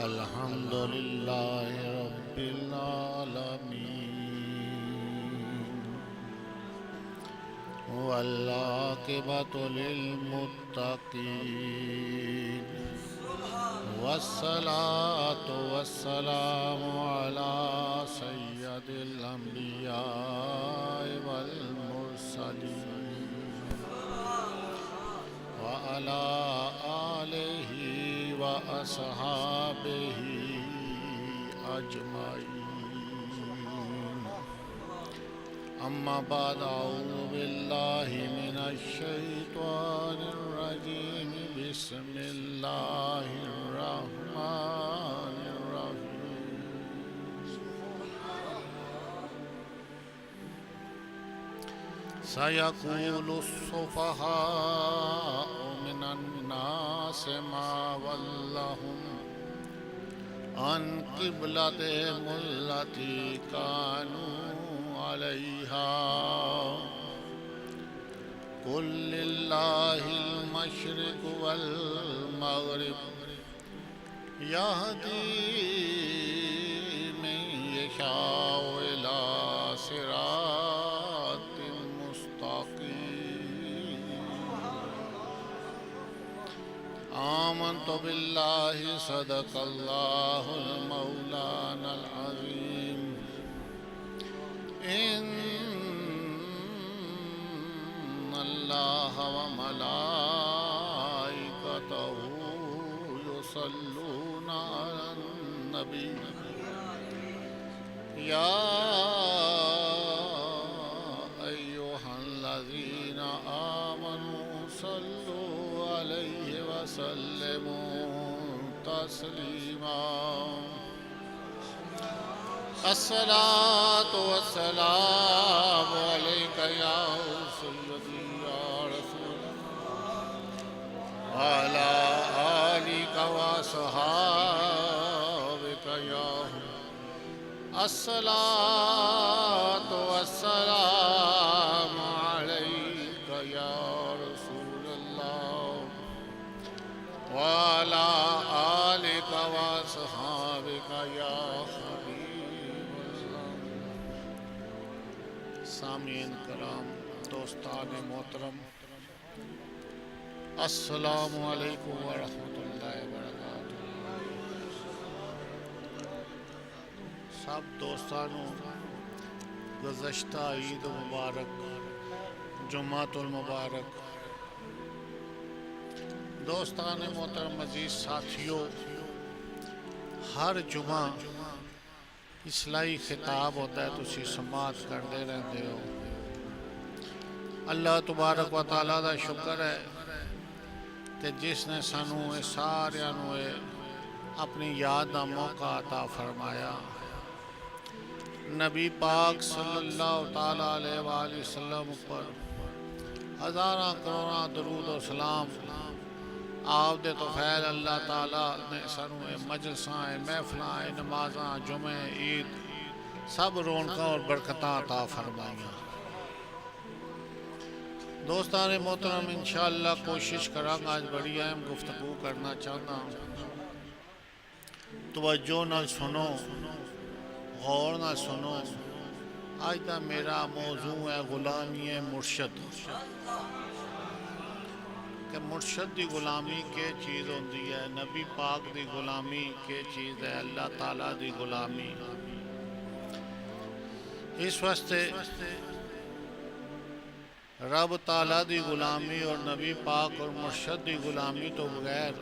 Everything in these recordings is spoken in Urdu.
الحمد لله رب العالمين والعاقبة للمتقين والصلاة والسلام على سيد الأنبياء والمرسلين وعلى آله وأصحابه أجمعين. أما بعد، أعوذ بالله من الشيطان الرجيم. بسم الله الرحمن الرحيم. سيقول السفهاء من الناس ما ولاهم عن قبلتهم التي كانوا عليها قل لله المشرق والمغرب يهدي من يشاء إلى صراط مستقيم. آمنت بالله صدق الله المولانا العظيم. إن الله وملائكته يصلون على النبي يا أيها الذين آمنوا صلوا عليه وسلموا تسليما. الصلاة والسلام عليك يا سيدي يا رسول الله وعلى آلك وصحابك يا الصلاة والسلام عليك يا رسول الله وعلى آلك وصحابك يا حبيب الله. سامعین کرام، دوستان محترم، السلام علیکم ورحمۃ اللہ وبرکاتہ. سب دوستانوں گزشتہ عید مبارک، جمعۃ المبارک. دوستان محترم، عزیز ساتھیوں، ہر جمعہ اصلاحی خطاب ہوتا ہے، تسی سماعت کرتے رہتے ہو. اللہ تبارک و تعالیٰ دا شکر ہے کہ جس نے سانو سارے اپنی یاد دا موقع عطا فرمایا. نبی پاک صلی اللہ تعالیٰ علیہ وآلہ وسلم پر ہزاراں کروڑاں درود و سلام. آپ دے تو خیر اللہ تعالیٰ نے سانو مجلساں، محفلاں، نمازاں، جمعے، عید سب رونقاں اور برکتاں عطا فرمائیاں. دوستان محترم، انشاءاللہ کوشش کراں گا آج بڑی اہم گفتگو کرنا چاہتا ہوں. توجہ نال سنو، غور نال سنو. آج دا میرا موضوع ہے غلامی مرشد. کہ مرشد دی غلامی کے چیز ہوندی ہے، نبی پاک دی غلامی کے چیز ہے، اللہ تعالیٰ دی غلامی. اس واسطے رب تعالیٰ دی غلامی اور نبی پاک اور مرشد دی غلامی تو بغیر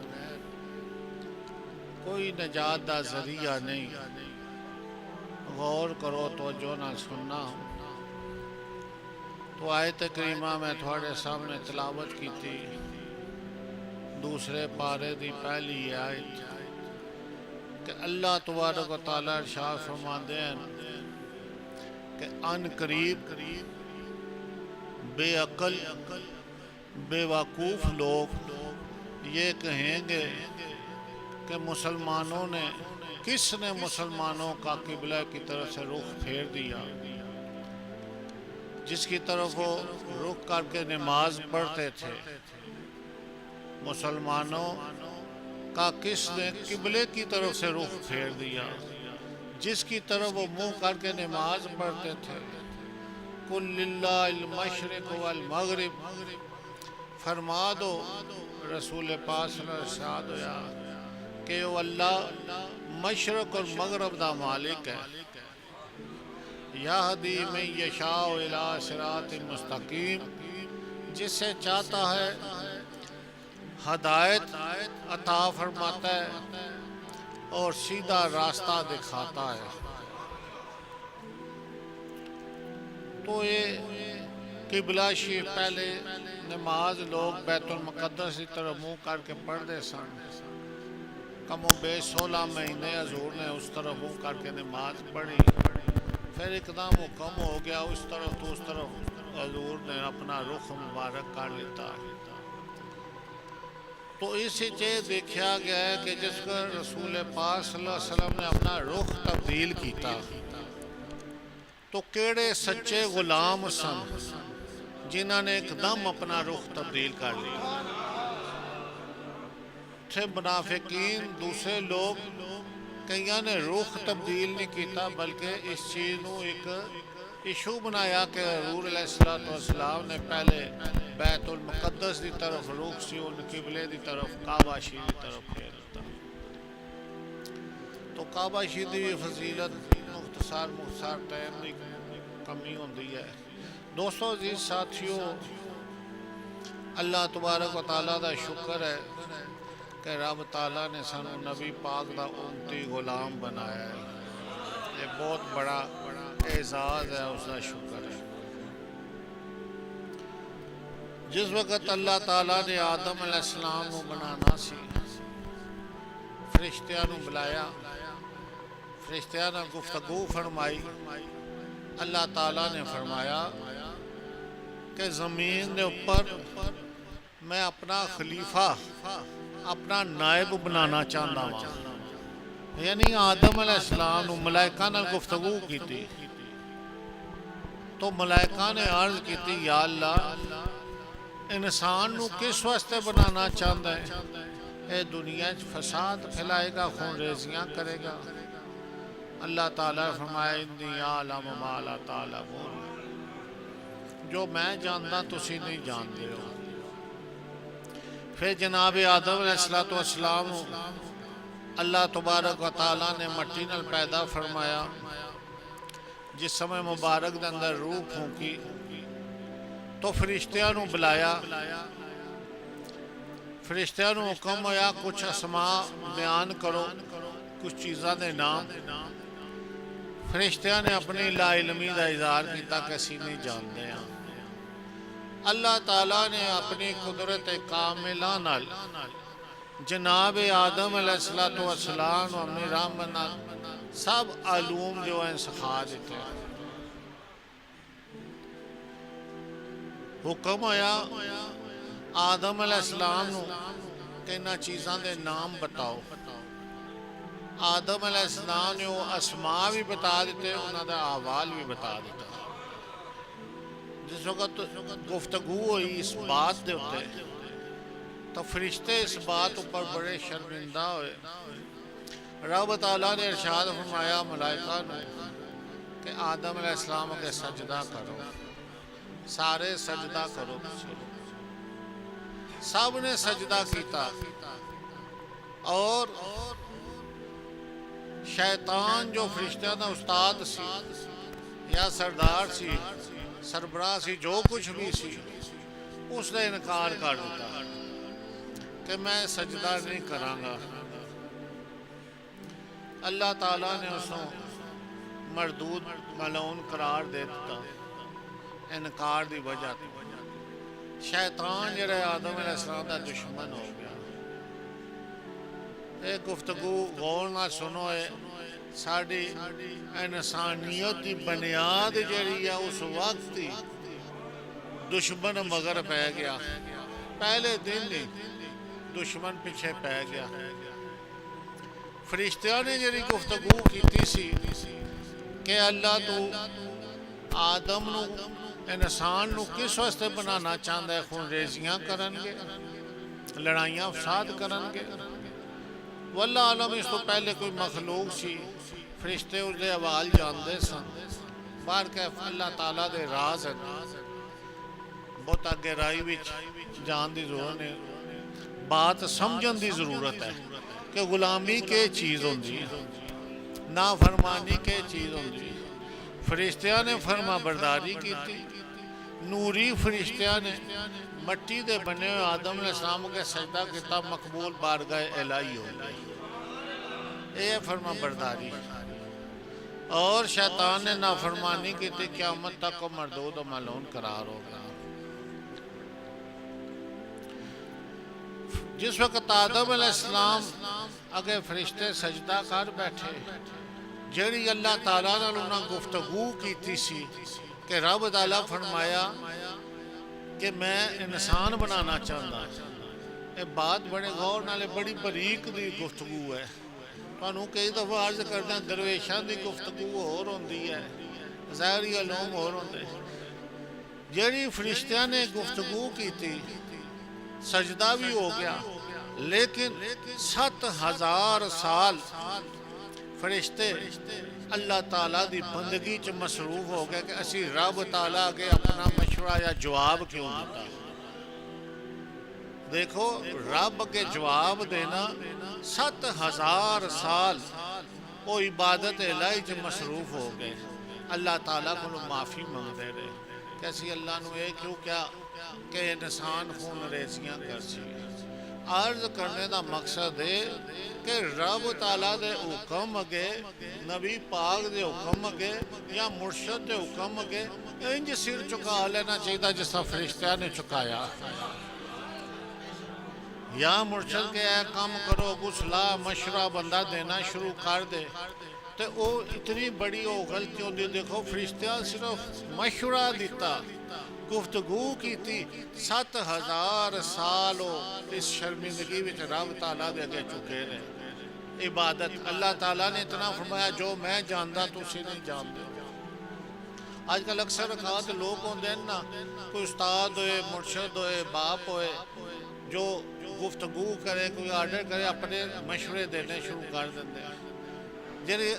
کوئی نجات دا ذریعہ نہیں. غور کرو، توجہ نہ سننا. تو آیت کریمہ میں تھوڑے سامنے تلاوت کی تھی، دوسرے پارے دی پہلی آیت، کہ اللہ تبارک و تعالیٰ ارشاد فرماندے ہیں کہ ان قریب بے عقل بے وقوف لوگ یہ کہیں گے کہ مسلمانوں نے، کس نے مسلمانوں کا قبلہ کی طرف سے رخ پھیر دیا. جس کی طرف وہ رخ کر کے نماز پڑھتے تھے. مسلمانوں کا کس نے قبلے کی طرف سے رخ پھیر دیا، جس کی طرف وہ منہ کر کے نماز پڑھتے تھے۔ قل للہ المشرق والمغرب، فرما دو رسول پاک صلی اللہ علیہ وسلم ارشاد ہویا کہ وہ اللہ مشرق اور مغرب دا مالک ہے۔ یہدی من یشاء الی صراط مستقیم، جس سے چاہتا ہے ہدایت عطا فرماتا ہے اور سیدھا راستہ دکھاتا ہے۔ تو یہ قبلہ شریف پہلے نماز لوگ بیت المقدس کی طرف منہ کر کے پڑھتے سن، کم و بیش 16 مہینے حضور نے اس طرف منہ کر کے نماز پڑھی، پھر اقدام حکم ہو گیا اس طرف تو اس طرف حضور نے اپنا رخ مبارک کر لیتا۔ تو اسی چیز دیکھا گیا ہے کہ جس کا رسول پاک صلی اللہ علیہ وسلم نے اپنا رخ تبدیل کیتا تو کیڑے سچے غلام سن جنہوں نے ایک دم اپنا رخ تبدیل کر لیا تھے۔ منافقین دوسرے لوگ کئیاں نے رخ تبدیل نہیں کیتا، بلکہ اس چیز نو ایک ایشو بنایا کہ حضور علیہ السلام نے پہلے بیت المقدس دی طرف رخ سی ان قبلے دی طرف کعبہ شریف دی طرف پھیرتا۔ تو کعبہ شریف دی فضیلت مختصر ٹائم دی کمی ہوندی ہے۔ دوستو عزیز ساتھیو، اللہ تبارک و تعالیٰ دا شکر ہے کہ رب تعالیٰ نے سانو نبی پاک دا امتی غلام بنایا ہے۔ یہ بہت بڑا اعزاز ہے، اس کا شکر ہے۔ جس وقت اللہ تعالیٰ نے آدم علیہ السلام کو بنانا سی، فرشتیاں نو بلایا، فرشتیاں نے گفتگو فرمائی، اللہ تعالیٰ نے فرمایا کہ زمین دے اوپر میں اپنا خلیفہ، اپنا نائب بنانا چاہتا ہوں۔ یعنی آدم علیہ السلام نو ملائکہ نے گفتگو کی تھی تو ملائکہ نے عرض کی تھی یا اللہ انسان نو کس واسطے بنانا چاہتا ہے؟ اے دنیا فساد پھیلائے گا، خون ریزیاں کرے گا۔ اللہ تعالیٰ نے فرمایا انی اعلم ما لا تعلمون، جو میں جانتا تسی نہیں جانتے ہو۔ پھر جناب آدم علیہ السلام اللہ تبارک و تعالیٰ نے مٹی نال پیدا فرمایا، جس سمے مبارک دے اندر روح پھونکی تو فرشتیاں نو بلایا، فرشتیاں نو حکم ہویا کچھ اسماء بیان کرو، کچھ چیزاں دے نام۔ فرشتیاں نے اپنی لا علمی دا اظہار کیتا کہ اسی نہیں جانتے ہیں۔ اللہ تعالیٰ نے اپنی قدرت کاملہ نال جناب آدم علیہ السلام و اپنی رحمت نال سب علوم جو ہیں سکھا دیتے ہیں۔ حکم ہویا آدم علیہ السلام نو کہ انہاں چیزاں دے نام بتاؤ۔ آدم علیہ السلام نے وہ اسماء بھی بتا دیتے، انہاں دا احوال بھی بتا دیتا۔ جس وقت گفتگو ہوئی اس بات دے ہوتے تو فرشتے اس بات اوپر بڑے شرمندہ ہوئے۔ رب تعالیٰ نے ارشاد فرمایا ملائکہ نے کہ آدم علیہ السلام کے سجدہ کرو، سارے سجدہ کرو۔ سب نے سجدہ کیتا اور شیطان جو فرشتہ دا استاد سی یا سردار سی، سربراہ سی، جو کچھ بھی سی، اس نے انکار کر دیتا کہ میں سجدہ نہیں کراں گا۔ اللہ تعالیٰ نے اس کو مردود ملعون قرار دے دیتا انکار دی وجہ تھی۔ شیطان جڑا آدم علیہ السلام دا دشمن ہو گیا۔ ایک گفتگو غور نہ سنو، ساڑی انسانیت دی بنیاد جڑی ہے اس وقت ہی دشمن مگر پہ گیا، پہلے دن ہی دشمن پیچھے پہ گیا۔ فرشتیاں نے جڑی گفتگو کیتی سی کہ اللہ تو آدم نو انسان نو کس واسطے بنانا چاہتا ہے؟ خون ریزیاں کرن گے، لڑائیاں فساد کرن گے۔ واللہ عالم اس تو پہلے کوئی مخلوق سی فرشتے اس دے حوال جاندے سن بار کہ اللہ تعالیٰ دے راز ہے بہت گہرائی وچ جان دی ضرورت نہیں بات سمجھن دی ضرورت ہے کہ غلامی کے چیز ہوندی نافرمانی کے چیز ہوندی فرشتیاں نے فرما برداری کی تھی نوری فرشتیاں نے مٹی دے بنے ہوئے آدم علیہ السلام کے سجدہ کتا مقبول بارگاہ الہی ہو گئی یہ فرما برداری اور شیطان نے نافرمانی کی تھی قیامت تک کو مردود و ملعون قرار ہوگا جس وقت آدم علیہ السلام اگے فرشتے سجدہ کر بیٹھے جیڑی اللہ تعالیٰ نے انہوں گفتگو کی تھی سی کہ رب تعالیٰ فرمایا کہ میں انسان بنانا چاہتا یہ بات بڑے غور نالے بڑی بریک دی گفتگو ہے تو کئی دفعہ عرض کرتے ہیں درویشان دی گفتگو اور ہوندی ہے ظاہری علوم اور ہوندے جیڑی فرشتیاں نے گفتگو کی تھی سجدہ بھی ہو گیا لیکن 7,000 سال فرشتے اللہ تعالیٰ دی بندگی چ مصروف ہو گئے کہ اسی رب تعالیٰ کے اپنا مشورہ یا جواب کیوں دیتا دیکھو رب کے جواب دینا 7,000 سال وہ عبادت الہی چ مصروف ہو گئے اللہ تعالیٰ کو معافی مانگ دے رہے کیسی اللہ نو یہ کیوں کیا کہ انسان خون ریزیاں کر سی عرض کرنے دا مقصد ہے کہ رب تعالیٰ دے حکم اگے نبی پاک دے حکم اگے یا مرشد دے حکم اگے انج سر چکا لینا چاہیے جس طرح فرشتیاں نے چکایا یا مرشد کے اے کام کرو صلاح مشورہ بندہ دینا شروع کر دے تو وہ اتنی بڑی وہ غلطی ہوتی دیکھو فرشتیاں صرف مشورہ دیتا گفتگو کی تھی 7,000 سال اس شرمندگی وچ رب تعالیٰ دے اگے چکے رہے عبادت اللہ تعالیٰ نے اتنا فرمایا جو میں جاندا تسی نہیں جانتے آج کل اکثر اوقات لوگ ہوندے ہیں نا کوئی استاد ہوئے مرشد ہوئے باپ ہوئے جو گفتگو کرے کوئی آرڈر کرے اپنے مشورے دینے شروع کر دیندے جی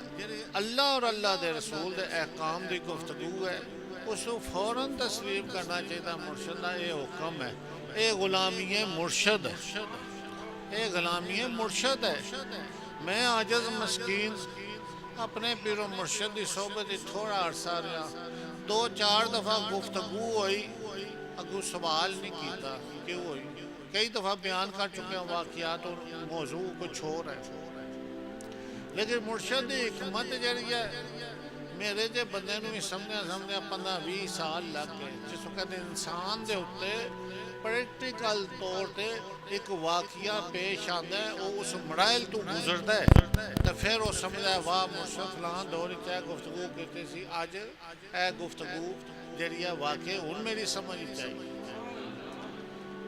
اللہ اور اللہ دے رسول دے احکام دی گفتگو ہے اس کو فوراً تسلیم کرنا چاہیے مرشد کا یہ حکم ہے یہ غلامی مرشد ہے یہ غلامی مرشد ہے میں عاجز مسکین اپنے پیر و مرشد کی صحبت تھوڑا عرصہ رہا 2-4 دفعہ گفتگو ہوئی اگو سوال نہیں کیتا کیوں ہوئی کئی دفعہ بیان کر چکے ہیں واقعات اور موضوع کچھ اور ہے لیکن مرشد کی حکمت جڑی ہے میرے جے بندے نو سمجھا 15-20 سال لگ گئے جس وقت انسان دے ہوتے پریکٹیکل طور تے ایک واقعہ پیش آتا ہے وہ اس مراحل تو گزرتا ہے تو پھر وہ سمجھتا ہے واہ مرشد فلان دور چاہے گفتگو کرتے سی آج اے گفتگو جڑی ہے واقع ان میری سمجھ چاہیے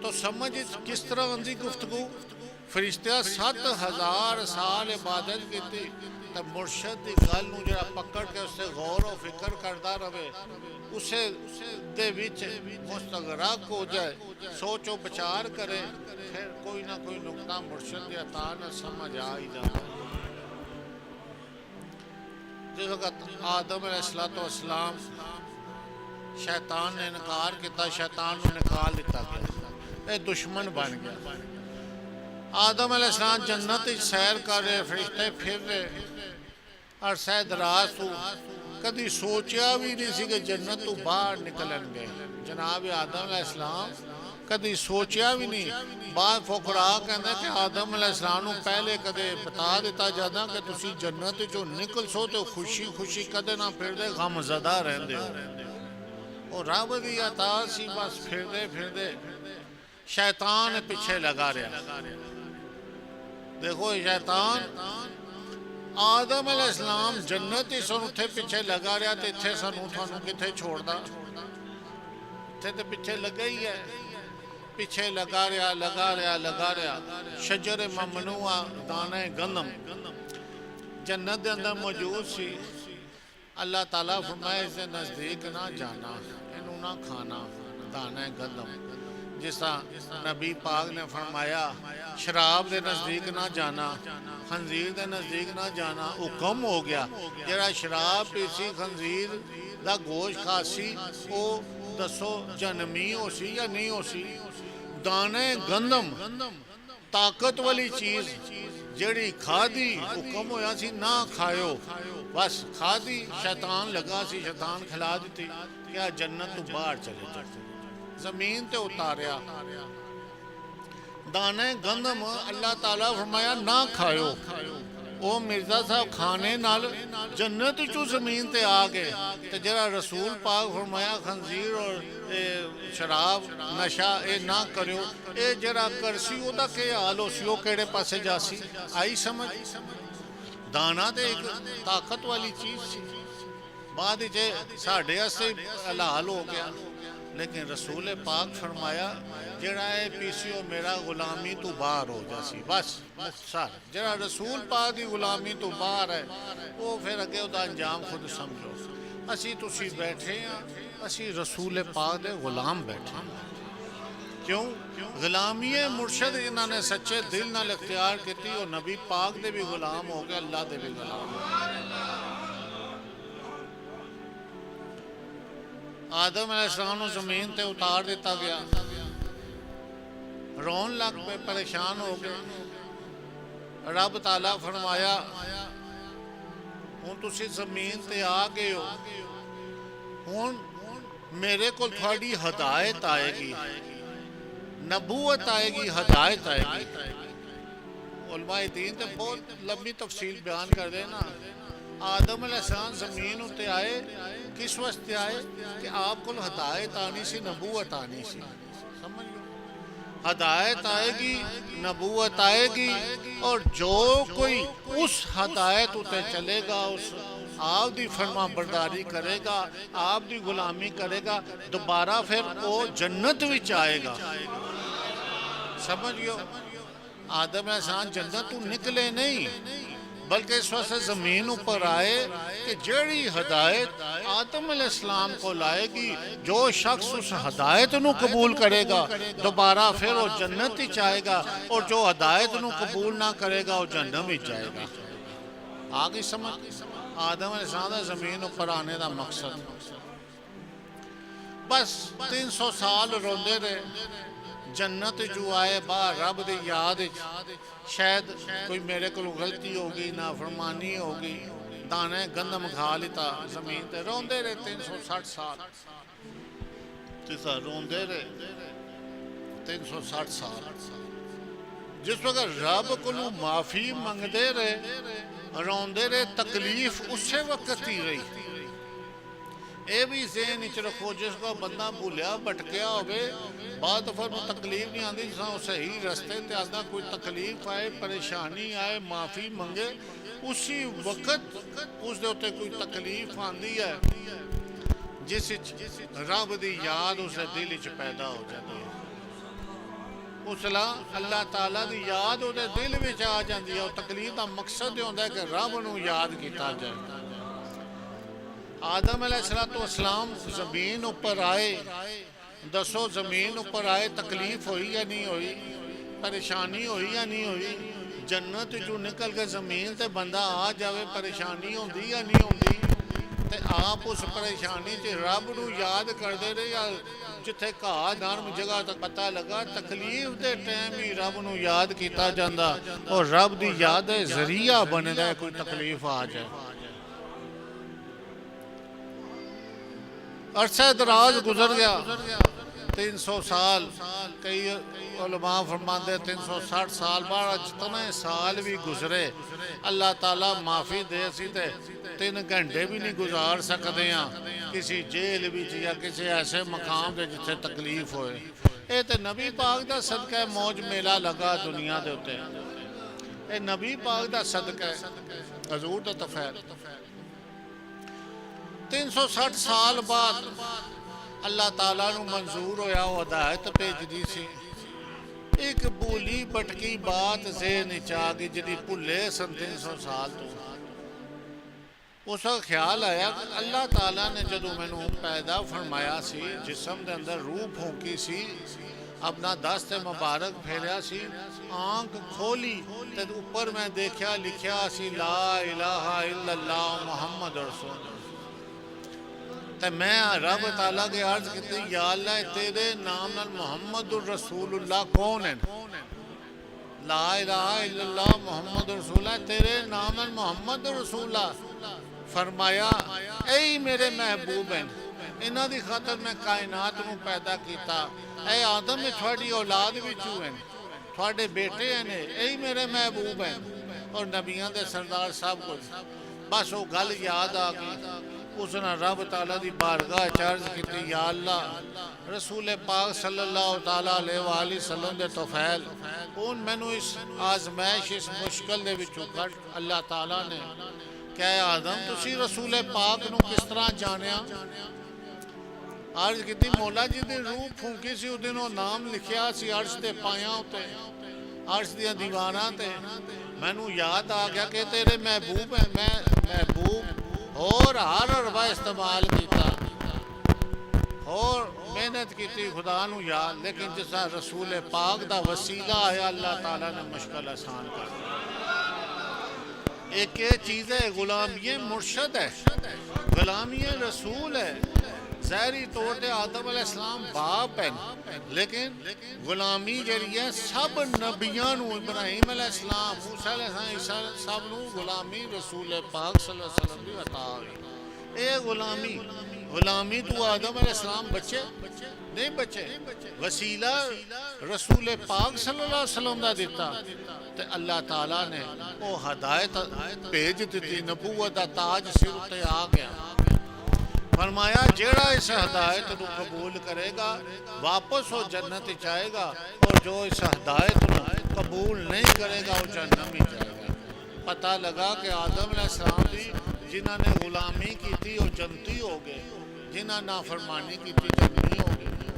تو سمجھ کس طرح اندھی گفتگو فرشتہ 7,000 سال عبادت کی تھی تو مرشد دی گل نو جڑا پکڑ کے اسے غور و فکر کردا رہے اسے دے وچ مستغرق ہو جائے سوچ و بچار کرے پھر کوئی نہ کوئی نقطہ مرشد دی عطا نہ سمجھ آ ہی جاتا جس وقت آدم علیہ السلام شیطان نے انکار کیتا شیطان نے نکال دیتا گیا اے دشمن بن گیا آدم علیہ السلام جنت سیر کر رہے فرشتے پھر رہے عرصہ دراز تو کدی سوچیا بھی نہیں سی کہ جنت تو باہر نکلن گے جناب آدم علیہ السلام کدی سوچیا بھی نہیں بعض فقراء کہتے ہیں کہ آدم علیہ السلام پہلے کدے بتا دیتا جاتا کہ تسی جنت جو نکل سو تو خوشی خوشی کدے نہ پھر دے غم زدہ رہندے اور رب دی عطا سی بس پھر دے شیطان پیچھے لگا رہا دیکھو شیطان آدم علیہ السلام جنت ہی سن اتھے پیچھے لگا رہا تو اتھے سنوں تھانوں کتھے چھوڑ دا اتھے تو پیچھے لگا ہی ہے پیچھے لگا رہا شجر ممنوع دانہ گندم جنت دے اندر موجود سی اللہ تعالیٰ فرمائے اسے نزدیک نہ جانا انہوں نہ کھانا دانہ گندم جس طرح نبی پاک نے فرمایا شراب دے نزدیک نہ جانا، خنزیر دے نزدیک نہ جانا، حکم ہو گیا جڑا شراب پیسی خنزیر دا گوشت کھاسی او دسو جنمی ہو سی یا نہیں ہو سی؟ دانے گندم طاقت والی چیز جڑی کھادی حکم ہویا سی نہ کھایو، بس کھادی شیطان لگا سی، شیطان کھلا دیتی، کیا جنت تو باہر چلے جاتے، زمین تے اتاریا دانے گندم اللہ تعالیٰ فرمایا نہ کھایو، او مرزا صاحب کھانے نال جنت چو زمین تے آ گئے، تے جرا رسول پاک فرمایا خنزیر اور شراب نشہ اے نہ کریو، اے جرا کرسی او دا کہ حال ہو سی، او کیڑے پاسے جاسی؟ آئی سمجھ؟ دانا تے ایک طاقت والی چیز سی، بعد جے ساڑھے سے حلال ہو گیا، لیکن رسول پاک فرمایا جڑا ہے پیسیو میرا غلامی تو باہر ہو جاسی، بس مختصر جڑا رسول پاک دی غلامی تو باہر ہے وہ پھر اگے دا انجام خود سمجھو۔ اسی تسی بیٹھے ہیں، اسی رسول پاک دے غلام بیٹھے ہیں، کیوں؟ غلامی مرشد انہوں نے سچے دل نال اختیار کیتی، اور نبی پاک دے بھی غلام ہو گئے، اللہ دے بھی غلام ہو گئے۔ آدم علیہ السلام کو زمین تے اتار دیتا گیا، رون لگ پہ پریشان ہو گئے، رب تعالیٰ فرمایا ہوں تسی زمین تے آ گئے ہو، ہوں میرے کو تھوڑی ہدایت آئے گی، نبوت آئے گی، ہدایت آئے گی۔ علماء دین تے بہت لمبی تفصیل بیان کر دے نا۔ آدم علیہ السلام زمین اتے آئے، کس واسطے آئے کہ آپ کو ہدایت آنی سی، نبوت آنی سی، سمجھ لو، ہدایت آئے گی، نبوت آئے گی، اور جو کوئی اس ہدایت اتے چلے گا، اس آپ دی فرما برداری کرے گا، آپ دی غلامی کرے گا، دوبارہ پھر وہ جنت وچ آئے گا، سمجھو۔ آدم علیہ السلام جنت تو نکلے نہیں، بلکہ اس وقت زمین اوپر آئے کہ جڑی ہدایت آدم علیہ السلام کو لائے گی، جو شخص اس ہدایت نو قبول کرے گا دوبارہ پھر وہ جنت ہی جائے گا، اور جو ہدایت نو قبول نہ کرے گا وہ جہنم ہی جائے گا۔ آگے سمجھ؟ آدم علیہ السلام دا زمین اوپر آنے دا مقصد بس 300 سال روندے رہے، جنت جو آئے باہر رب دی یاد، شاید کوئی میرے کو غلطی ہوگی، نافرمانی ہوگی، دانے گندم کھا لیتا، زمین تے روندے رہے 360 سال، روندے رہے 360 سال۔ جس وقت رب کو معافی منگدے رہے، روندے رہے، تکلیف اسی وقت ہی رہی۔ اے بھی ذہن اچ رکھو، جس کو بندہ بھولیا بھٹکیا ہوئے، بعد دفعہ میں تکلیف نہیں آندی، جس وہ صحیح رستے تے آدھا کوئی تکلیف آئے، پریشانی آئے، معافی منگے، اسی وقت اس دے ہوتے کوئی تکلیف آندی ہے جس رب دی یاد اس دل اچ پیدا ہو جاتی ہے، اس لئے اللہ تعالیٰ دی یاد اس دل میں آ جاتی ہے، اور تکلیف دا مقصد ہوتا ہے کہ رب نو یاد کیتا جائے۔ آدم علیہ السلام زمین اوپر آئے، دسو زمین اوپر آئے، تکلیف ہوئی یا نہیں ہوئی، پریشانی ہوئی یا نہیں ہوئی؟ جنت جو نکل کے زمین تے بندہ آ جاوے، پریشانی ہوندی یا نہیں ہوندی؟ تے آپ اس پریشانی تے رب نو یاد کر دے رہے، یا جتھے کہا نرم جگہ تک پتہ لگا تکلیف دے ٹائم ہی رب نو یاد کیتا جاندہ، اور رب دی یاد ذریعہ بنے دا کوئی تکلیف آ جائے۔ عرصہ دراز گزر گیا، 300 سال، کئی علماء فرماندے 360 سال، بارہ جتنے سال بھی گزرے اللہ تعالیٰ معافی دے سی تے 3 گھنٹے بھی نہیں گزار سکتے ہیں کسی جیل بھی یا کسی ایسے مقام دے جتنے تکلیف ہوئے۔ اے تے نبی پاک دا صدقہ موج میلہ لگا دنیا دے ہوتے، اے نبی پاک دا صدقہ حضور دا تفیل۔ 360 سال بعد اللہ تعالیٰ نو منظور ہویا وہ ہدایت بھیج دی سی، ایک بولی بٹکی بات ذہن چاہ گئی جدی بھلے سن 300 سال تو۔ اس کا خیال آیا کہ اللہ تعالیٰ نے جدو میں نو پیدا فرمایا سی، جسم دے اندر روح پھونکی سی، اپنا دست مبارک پھیریا سی آنکھ کھولی تے اوپر میں دیکھیا لکھیا سی لا الہ الا اللہ محمد رسول اللہ تے میں رب تعالیٰ کے عرض کیتی یا اللہ تیرے نام نال محمد الرسول اللہ کون ہے لا الہ الا اللہ محمد رسول اللہ تیرے نام نال محمد رسول اللہ فرمایا اے میرے محبوب ہیں انہاں دی خاطر میں کائنات نو پیدا کیتا اے آدم میں تھوڑی اولاد وچوں ہیں تھوڑے بیٹے ہیں اے میرے محبوب ہیں اور نبیاں دے سردار صاحب کو بس وہ گل یاد آ گئی اس نے رب تعالیٰ دی بارگاہ چارج کیتی یا اللہ رسول پاک صلی اللہ تعالیٰ علیہ وآلہ وسلم دے توفیل ان میں نو اس آزمائش اس مشکل دے وچوں کٹ اللہ تعالیٰ نے کہ آدم تسی رسول پاک نو کس طرح جانیا عرض کیتی مولا جی دی روح پھونکی سی دنوں نام لکھیا سی عرش دے پایاں ہوتے عرش دیا دیوانہ تے میں نو یاد آ گیا کہ تیرے محبوب ہیں میں محبوب اور ہر عربہ استعمال کیتا اور محنت کیتی خدا نو یاد لیکن جسا رسول پاک دا وسیلہ آیا اللہ تعالیٰ نے مشکل آسان کر ایک چیز ہے غلامی مرشد ہے غلامی رسول ہے ظاہری طور پہ آدم علیہ السلام باپ ہے لیکن غلامی جڑی ہے سب نبیاں نو ابراہیم علیہ السلام موسیٰ علیہ السلام عیسیٰ سب نو غلامی رسول پاک صلی اللہ علیہ وسلم بھی عطا ہوئی اے غلامی تو آدم علیہ السلام بچے نہیں بچے وسیلہ رسول پاک صلی اللہ علیہ وسلم دا دیتا تے اللہ تعالیٰ نے وہ ہدایت بھیج دیتی نبوت دا تاج سر تے آ گیا فرمایا جیڑا اس ہدایت کو قبول کرے گا واپس وہ جنت جائے گا اور جو اس ہدایت کو قبول نہیں کرے گا وہ جہنم ہی جائے گا پتہ لگا کہ آدم علیہ السلام بھی جنہوں نے غلامی کی تھی وہ جنتی ہو گئے جنہوں نے نافرمانی کی تھی جنتی ہو گئے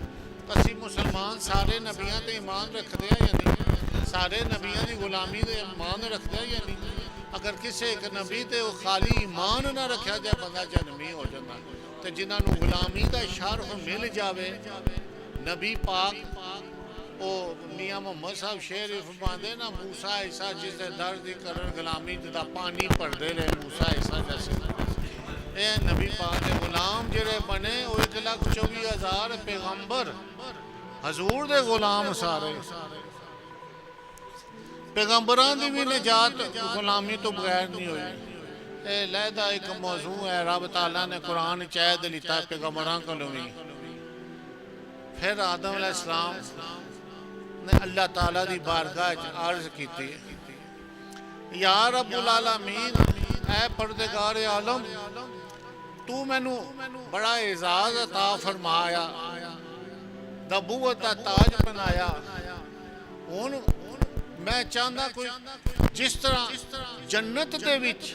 کسی مسلمان سارے نبیان تے ایمان رکھ دیا یا نہیں سارے نبیان دی غلامی تے ایمان رکھ دیا یا نہیں اگر کسی ایک نبی تے وہ خالی ایمان نہ رکھا جائے بندہ جنمی ہو جانا تے جنہاں نو غلامی دا شرف مل جاوے نبی پاک او میاں محمد صاحب شعر فرماندے نا موسیٰ عیسیٰ جس دے درد کرن غلامی دا پانی پڑھدے رہے موسیٰ عیسیٰ جیسے اے نبی پاک دے غلام جڑے بنے وہ 1,24,000 پیغمبر حضور دے غلام سارے پیغمبران دی بھی نجات غلامی تو بغیر نہیں ہوئی اے لہدہ ایک موضوع ہے رب تعالیٰ نے قرآن چاہد لیتا پیغمبران کو لوگی پھر آدم علیہ السلام نے اللہ تعالیٰ دی بارگاہ عرض کی تھی یا رب العالمین اے پردگار عالم تو میں نو بڑا اعزاز عطا فرمایا نبوت دا تاج بنایا میں چاہتا کوئی جس طرح جنت دے وچ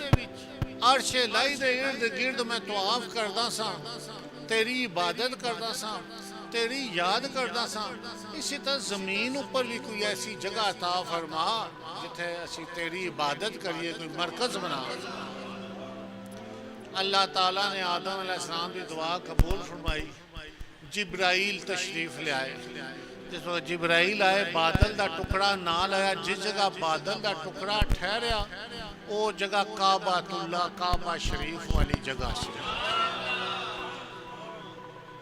عرش لائی دے ارد گرد میں طواف کردا سا تیری عبادت کردا سا تیری یاد کردا سا اسی طرح زمین اوپر بھی کوئی ایسی جگہ عطا فرما جتھے اسی تیری عبادت کریے کوئی مرکز بنا اللہ تعالیٰ نے آدم علیہ السلام کی دعا قبول فرمائی جبرائیل تشریف لے آئے جس وقت جبرائیل آئے بادل دا ٹکڑا نال آیا جس جگہ بادل دا ٹکڑا ٹھہریا وہ جگہ کعبہ اللہ کعبہ شریف والی جگہ سے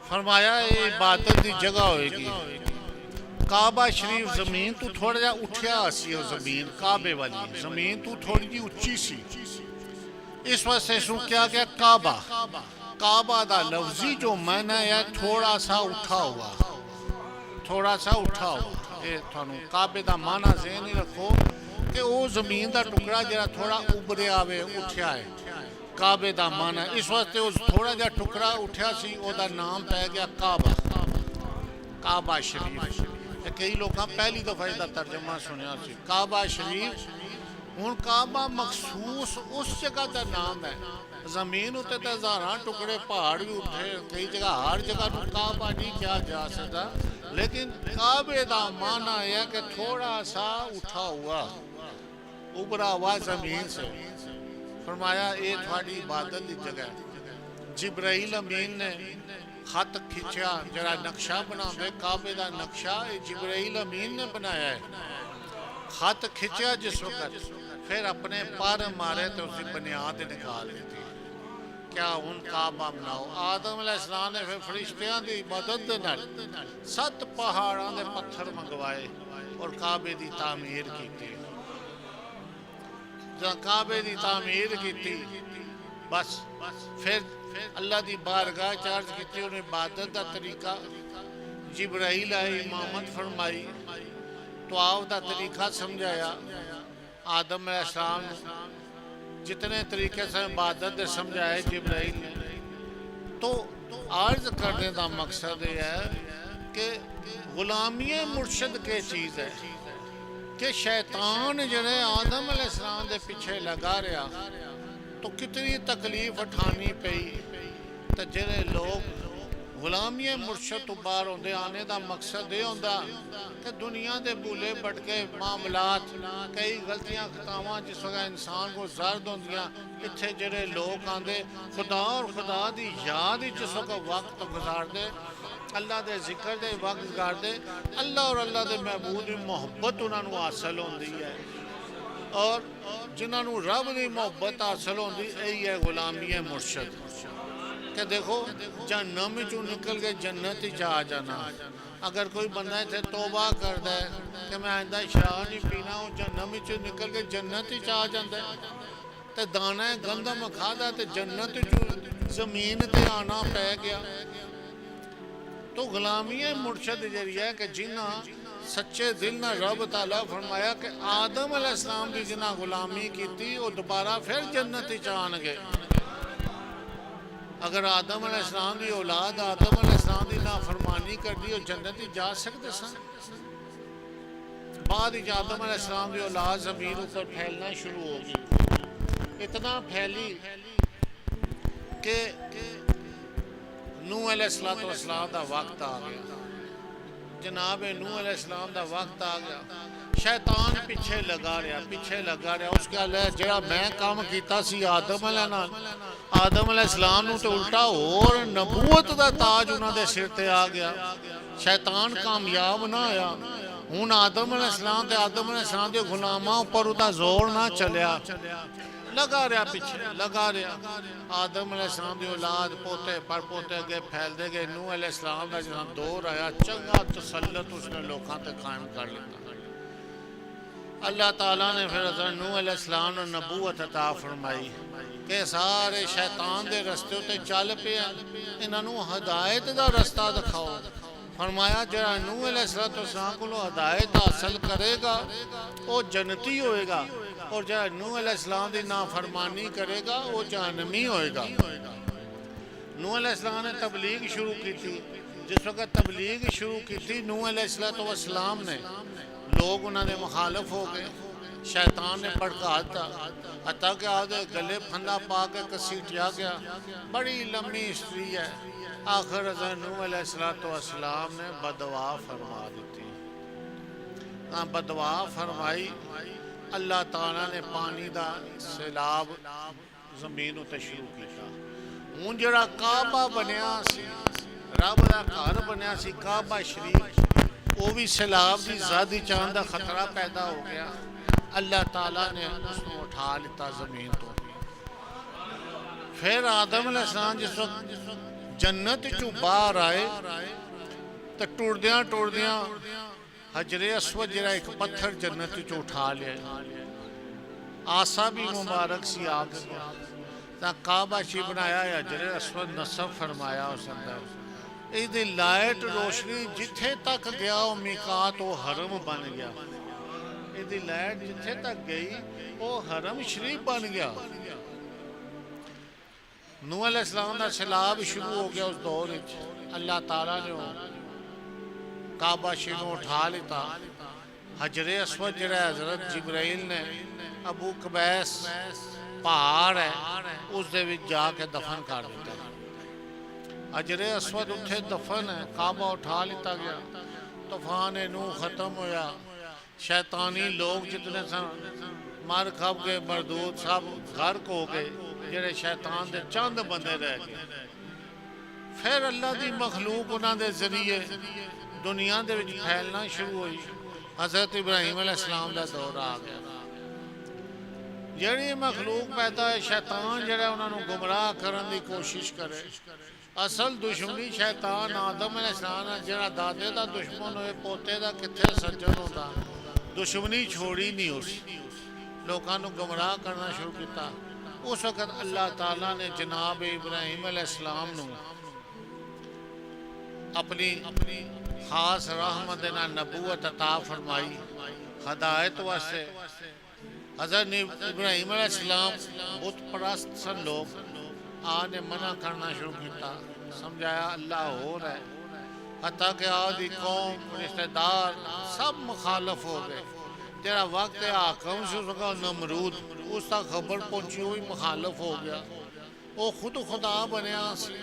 فرمایا یہ عبادت دی جگہ ہوئے گی کعبہ شریف زمین تو تھوڑا جا اٹھیا سی وہ زمین کعبے والی زمین تو تھوڑی جی اچھی سی اس وقت سے سن کیا گیا کعبہ کعبہ دا لفظی جو معنی ہے تھوڑا سا اٹھا ہوا تھوڑا سا اٹھا ہوا کعبے دا معنی ذہن ہی رکھو کہ وہ زمین دا ٹکڑا جرا تھوڑا ابریا آوے اٹھیا ہے کعبے دا معنی اس وقت تھوڑا جا ٹکڑا اٹھیا سی او دا نام پہ گیا کعبہ کعبہ شریف کئی لوگاں پہلی دفعہ دا ترجمہ سنیا سی کعبہ شریف ہن کعبہ مخصوص اس جگہ دا نام ہے زمین ہوتے تے ہزاراں ٹکڑے پہاڑ بھی اٹھے کئی جگہ ہر جگہ نو کعبہ نہیں کیا جا سکتا لیکن کعبے دا معنی ہے کہ تھوڑا سا اٹھا ہوا ابھرا ہوا زمین سے فرمایا یہ تھوڑی عبادت دی جگہ ہے جبرائیل امین نے خط کھچیا جڑا نقشہ بناوے کعبے دا نقشہ جبرائیل امین نے بنایا ہے. خط کھچیا جس وقت پھر اپنے پر مارے تو اسی بنیاد نکال دیتی. کیا ان کعبہ بناؤ. آدم علیہ السلام نے پھر فرشتیاں دی مدد دے نال 7 پہاڑاں دے پتھر منگوائے اور کعبے دی تعمیر کیتی. جب کعبے دی تعمیر کیتی بس پھر اللہ دی بارگاہ چارج کیتی. انہیں عبادت دا طریقہ جبرائیل آئے امامت فرمائی طواف دا طریقہ سمجھایا. آدم علیہ السلام جتنے طریقے سے عبادت دے سمجھائے جبرائیل نے. تو عرض کرنے دا مقصد یہ ہے کہ غلامی مرشد کے چیز ہے کہ شیطان جڑے آدم علیہ السلام دے پیچھے لگا رہا تو کتنی تکلیف اٹھانی پئی. تو جڑے لوگ غلامی مرشد تو باہر ہوندے آنے دا مقصد یہ ہوندا کہ دنیا دے بھولے بھٹکے معاملات کئی غلطیاں خطاواں جس وقت انسان کو زرد ہوندیاں اتھے جڑے لوگ آندے خدا اور خدا دی یاد جس وقت وقت گزار دے اللہ دے ذکر دے وقت گزار دے اللہ اور اللہ دے محبوب دی محبت انہاں نوں حاصل ہوندی ہے. اور جنہاں نوں رب دی محبت حاصل ہوندی یہی ہے غلامی مرشد. کہ دیکھو جہنم وچوں نکل کے جنت وچ آ جانا. اگر کوئی بندہ اتنے توبہ کردا ہے کہ میں آئندہ شراب نہیں پینا وہ جہنم وچوں نکل کے جنت وچ آ جاندا ہے. تے دانہ گندم کھادا تے جنت وچوں زمین تے آنا پے گیا. تو غلامی مرشد ذریعہ ہے کہ جنہاں سچے دل نہ رب تعالیٰ فرمایا کہ آدم علیہ السلام کی جنہاں غلامی کی تھی وہ دوبارہ پھر جنت وچ آن گئے. اگر آدم علیہ السلام دی اولاد آدم علیہ السلام دی نافرمانی کر دی اور جنت جا سکتے سن. بعد ہی آدم علیہ السلام دی اولاد زمین اوپر پھیلنا شروع ہو گئی. اتنا پھیلی کہ نوح علیہ السلام دا وقت آ گیا. جناب نوح علیہ السلام دا وقت آ گیا. شیطان پیچھے لگا رہا اس کے لئے جڑا میں کام کیتا سی آدم علیہ السلام نو تو الٹا اور نبوت دا تاج انہاں دے سر تے آ گیا. شیطان کامیاب نہ آیا. ہن آدم علیہ السلام تے آدم علیہ السلام دے غلاماں اوپر ادا زور نہ چلیا. لگا رہا پیچھے لگا رہا. آدم علیہ السلام دی اولاد پوتے پر پوتے اگے پھیل دے گئے. نوح علیہ السلام دا جہاں دور آیا چنگا تسلط اس نے لوکاں تے قائم کر لیتا. اللہ تعالیٰ نے پھر حضرت نوح علیہ السلام نے نبوت عطا فرمائی کہ سارے شیطان دے رستے تے چل پے انہاں نوں ہدایت دا رستہ دکھاؤ. فرمایا جڑا نوح علیہ السلام کو ہدایت حاصل کرے گا وہ جنتی ہوئے گا اور جڑا نوح علیہ السلام دی نافرمانی کرے گا وہ جہنمی ہوئے گا. نوح علیہ السلام نے تبلیغ شروع کی تھی. جس وقت تبلیغ شروع کی تھی نوح علیہ السلام نے لوگ انہوں نے مخالف ہو گئے. شیطان نے بھڑکا تھا حتیٰ کہ آدھے گلے پھندا پا کے کسیٹیا گیا. بڑی لمبی ہسٹری ہے. آخر حضرت نوح علیہ السلام نے بدعا فرما دیتی. بدعا فرمائی. اللہ تعالیٰ نے پانی دا سیلاب زمین اتے شروع کیا. ہوں جڑا کعبہ بنیا سی رب دا گھر بنیا سی کعبہ شریف وہ بھی سیلاب دی زیادہ چاند دا خطرہ پیدا ہو گیا. اللہ تعالیٰ نے اس کو اٹھا لیتا زمین تو. پھر آدم علیہ السلام جس وقت جنت چوں باہر آئے تو ٹوڑدیاں حجر اسود جڑا ایک پتھر جنت چوں اٹھا لیا. آسا بھی مبارک سی آگ تا کعبہ شی بنایا حجر اسود نصب فرمایا اس اندر. ایدی لائٹ روشنی جتھے تک گیا وہ میقات وہ حرم بن گیا. ایدی لائٹ جتھے تک گئی وہ حرم شریف بن گیا. نوح علیہ السلام دا سیلاب شروع ہو گیا اس دور وچ. اللہ تعالیٰ نے کعبہ شریف اٹھا لیتا. حجر اسود جڑا حضرت جبرائیل نے ابو قبیس پہاڑ ہے اس دے وچ جا کے دفن کر دیتا. حجر اسود اتھے دفن ہے. کعبہ اٹھا لیتا گیا. طوفان نوح ختم ہویا. شیطانی لوگ جتنے سن مر کھپ گئے مردود سب غرق ہو گئے. جڑے شیطان دے چند بندے رہ گئے. پھر اللہ دی مخلوق انہاں دے ذریعے دنیا دے وچ پھیلنا شروع ہوئی. حضرت ابراہیم علیہ السلام دا دور آ گیا. جڑی مخلوق پیدا ہے شیطان جڑا انہاں نوں گمراہ کرن دی کوشش کرے. اصل دشمنی شیطان آدم علیہ السلام جڑا دادے دا دشمن ہوئے پوتے دا کتھے سجن ہوندا. دشمنی چھوڑی نہیں اس لوکاں نوں گمراہ کرنا شروع کیتا. اس وقت اللہ تعالیٰ نے جناب ابراہیم علیہ السلام نوں اپنی خاص رحمت نبوت عطا فرمائی ہدایت واسطے. حضرت ابراہیم علیہ السلام بت پرست سن. لوگ آنے منع کرنا شروع کیتا. سمجھایا اللہ ہو رہا ہے. حتیٰ کہ آدھی قوم رشتہ دار سب مخالف ہو گئے. تیرا وقت حاکم سے سکا نمرود اس تک خبر پہنچی ہوئی مخالف ہو گیا. وہ خود خدا بنیا سی.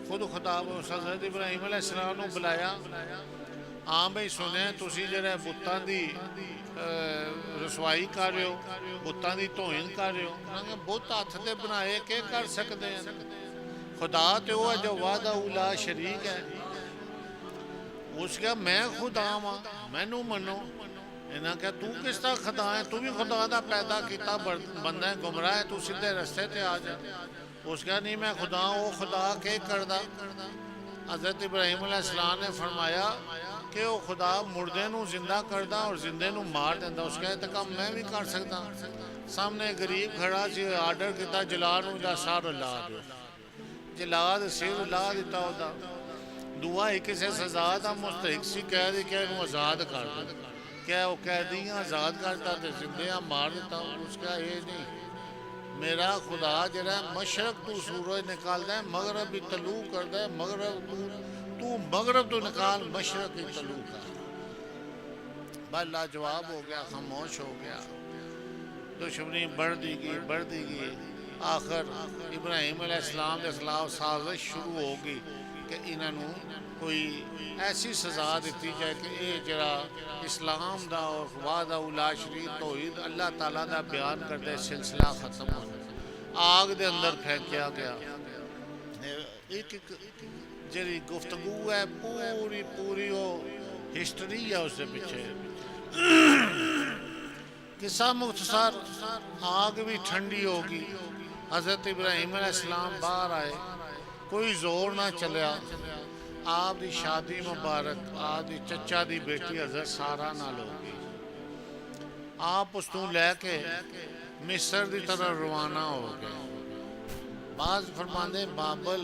خود خدا حضرت ابراہیم علیہ السلام نے بلایا. ہاں بھئی سنے تسی جڑے بتاں دی رسوائی کر رہے ہو بتاں دی توہین کر رہے ہو. انہوں نے بت ہاتھ دے بنائے کہ کر سکتے ہیں. خدا تے وہ ہے جو وحدہ لا شریک ہے. اس کہا میں خدا ہاں مینوں منو. انہاں کہا تو کس طرح خدا ہے. تو بھی خدا دا پیدا کیتا بندہ ہے گمراہ ہے. تو سیدھے رستے تے آ جا. اس کہا نہیں میں خدا ہوں. وہ خدا کے کردہ. حضرت ابراہیم علیہ السلام نے فرمایا کہ وہ خدا مردے نو زندہ کردہ اور زندے نو مار دیندہ. اس کہا تو کام میں بھی کر سکتا. سامنے غریب کھڑا سی آرڈر کیتا جلا نو دا سار لا دو. جلا دے سیر لا دیتا ہوتا. دعا ہی کسے سزا دا مستحق سی کہہ دی کہ انہوں آزاد کر دو. کیا وہ قیدیاں آزاد کرتا تے زندیاں مار دیتا. اس کا یہ نہیں. میرا خدا جڑا ہے مشرق تو سورج نکالتا ہے مغرب بھی طلوع کرتا ہے. مغرب تو مغرب تو نکال مشرق ہی طلوع کر. بس لاجواب ہو گیا. خاموش ہو گیا. دشمنی بڑھتی گئی. آخر ابراہیم علیہ السلام کے خلاف سازش شروع ہو گئی کہ انہوں نے کوئی ایسی سزا دیتی جائے کہ یہ جڑا اسلام دا اور وحدہ لا شریک توحید اللہ تعالیٰ دا بیان کرتے سلسلہ ختم ہو جائے. آگ دے اندر پھینکیا گیا. ایک جڑی گفتگو ہے پوری وہ ہسٹری ہے اس سے پیچھے. قصہ مختصر. آگ بھی ٹھنڈی ہوگی. حضرت ابراہیم علیہ السلام باہر آئے. کوئی زور نہ چلیا. آپ دی شادی مبارک آپ دی چچا دی بیٹی حضرت سارہ نال ہوگی. آپ اس تو لے کے مصر دی طرح روانہ ہو گئے. بعض فرماندے بابل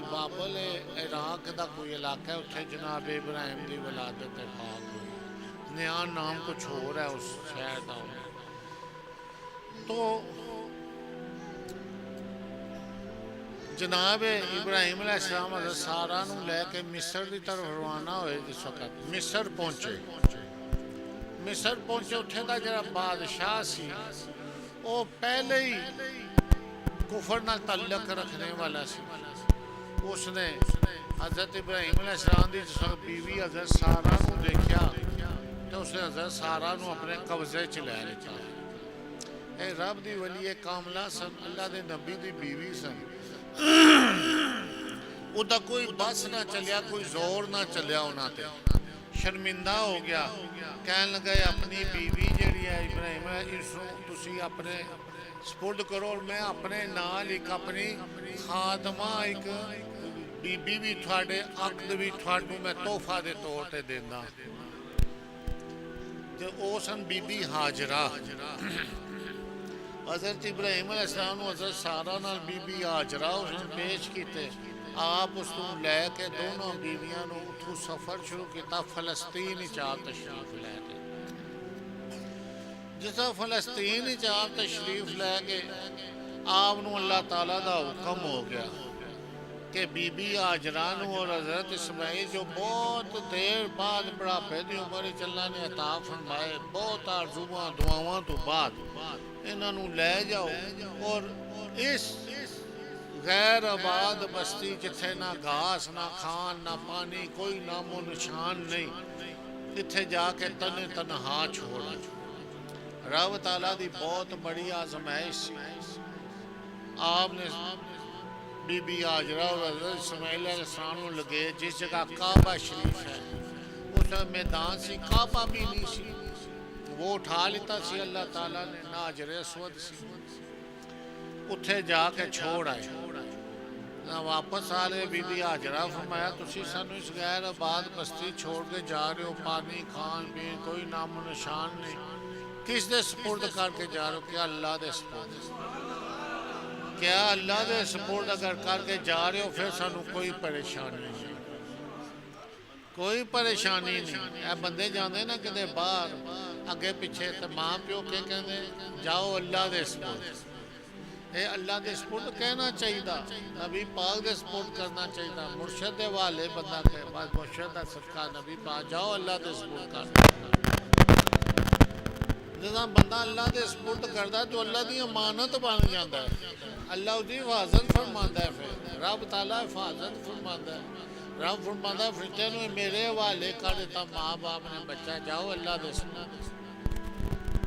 عراق دا کوئی علاقہ ہے. اتھے جناب ابراہیم دی ولادت پاک ہوئی. نیا نام کچھ ہو رہا ہے اس شہر دا. تو جناب ابراہیم علیہ السلام حضرت سارہ نو لے کے مصر دی طرف روانہ ہوئے. جس وقت مصر پہنچے اتھے دا جڑا بادشاہ سی وہ پہلے ہی کفر نہ تعلق رکھنے والا سی. اس نے حضرت ابراہیم علیہ السلام دی جس وقت بیوی حضرت سارہ نو دیکھیا تو اس نے حضرت سارہ نو اپنے قبضے چ لے لیا. اے رب دی ولی کاملہ سن. اللہ دے نبی دی بیوی سن. اُدھا کوئی بس نہ چلیا کوئی زور نہ چلیا. انہاں تے شرمندہ ہو گیا. کہنے لگے اپنی بیوی جڑی ہے ابراہیم اس تسی اپنے سپرد کرو اور میں اپنے نال ایک اپنی خادمہ ایک بی بی بھی تھوڑے عقد بھی تھوڑوں میں تحفہ دے طور تے دینا. جو او سن بی بی ہاجرہ. حضرت ابراہیم علیہ السلام حضرت سارہ نال بی بی ہاجرہ اس نے پیش کیتے. آپ اس کو لے کے دونوں بیویاں نو اتھو سفر شروع کیتا. فلسطین چاہ تشریف لے کے جسا فلسطین چاہ تشریف لے کے آپ نو اللہ تعالیٰ دا حکم ہو گیا کہ بی بی ہاجرہ نو اور حضرت اسماعیل جو بہت دیر بعد بڑھاپے دی عمر چلنا نے عطا فرمائے بہت آرزوواں دعاواں تو بعد انہاں نو لے جاؤ اور اس غیر آباد بستی جتھے نہ گھاس نہ کھان نہ پانی کوئی نام و نشان نہیں اتھے جا کے تنہا چھوڑا. رب تعالیٰ دی بہت بڑی آزمائش سی. آپ نے بی بی ہاجرہ اور حضرت اسماعیل علیہ السلام نو لگے جس جگہ کعبہ شریف ہے اس میدان سی کعبہ بھی نہیں سی وہ اٹھا لیتا سی اللہ تعالیٰ نے نہ حجر اسود سی اتھے جا کے چھوڑ آئے نہ واپس آ رہے بی بی ہاجرہ فرمایا تسی سانو اس غیر آباد بستی چھوڑ کے جا رہے ہو پانی کھان پین کوئی نام و نشان نہیں کس دے سپرد کر کے جا رہے ہو کیا اللہ دے سپرد کیا اللہ دے سپرد اگر کر کے جا رہے ہو پھر سانو کوئی پریشانی نہیں کوئی پریشانی نہیں اے بندے جاندے نا کدے باہر اگے پیچھے تے ماں پیو کے کہندے جاؤ اللہ دے سپرد اے اللہ دے سپرد کہنا چاہیے نبی پاک دے سپرد کرنا چاہیے مرشد دے والے بندہ کہے بس مرشد دا صدقہ نبی پاک جاؤ اللہ دے سپرد کرنا جداں بندہ اللہ دے سپرد کردا تو اللہ دی امانت بن جاندا ہے اللہ اس دی حفاظت فرماندا ہے پھر رب تعالیٰ حفاظت فرماندا ہے رب فرماندا ہے فرشتیاں نو میرے حوالے کر دیتا ماں باپ نے بچہ جاؤ اللہ دے سپرد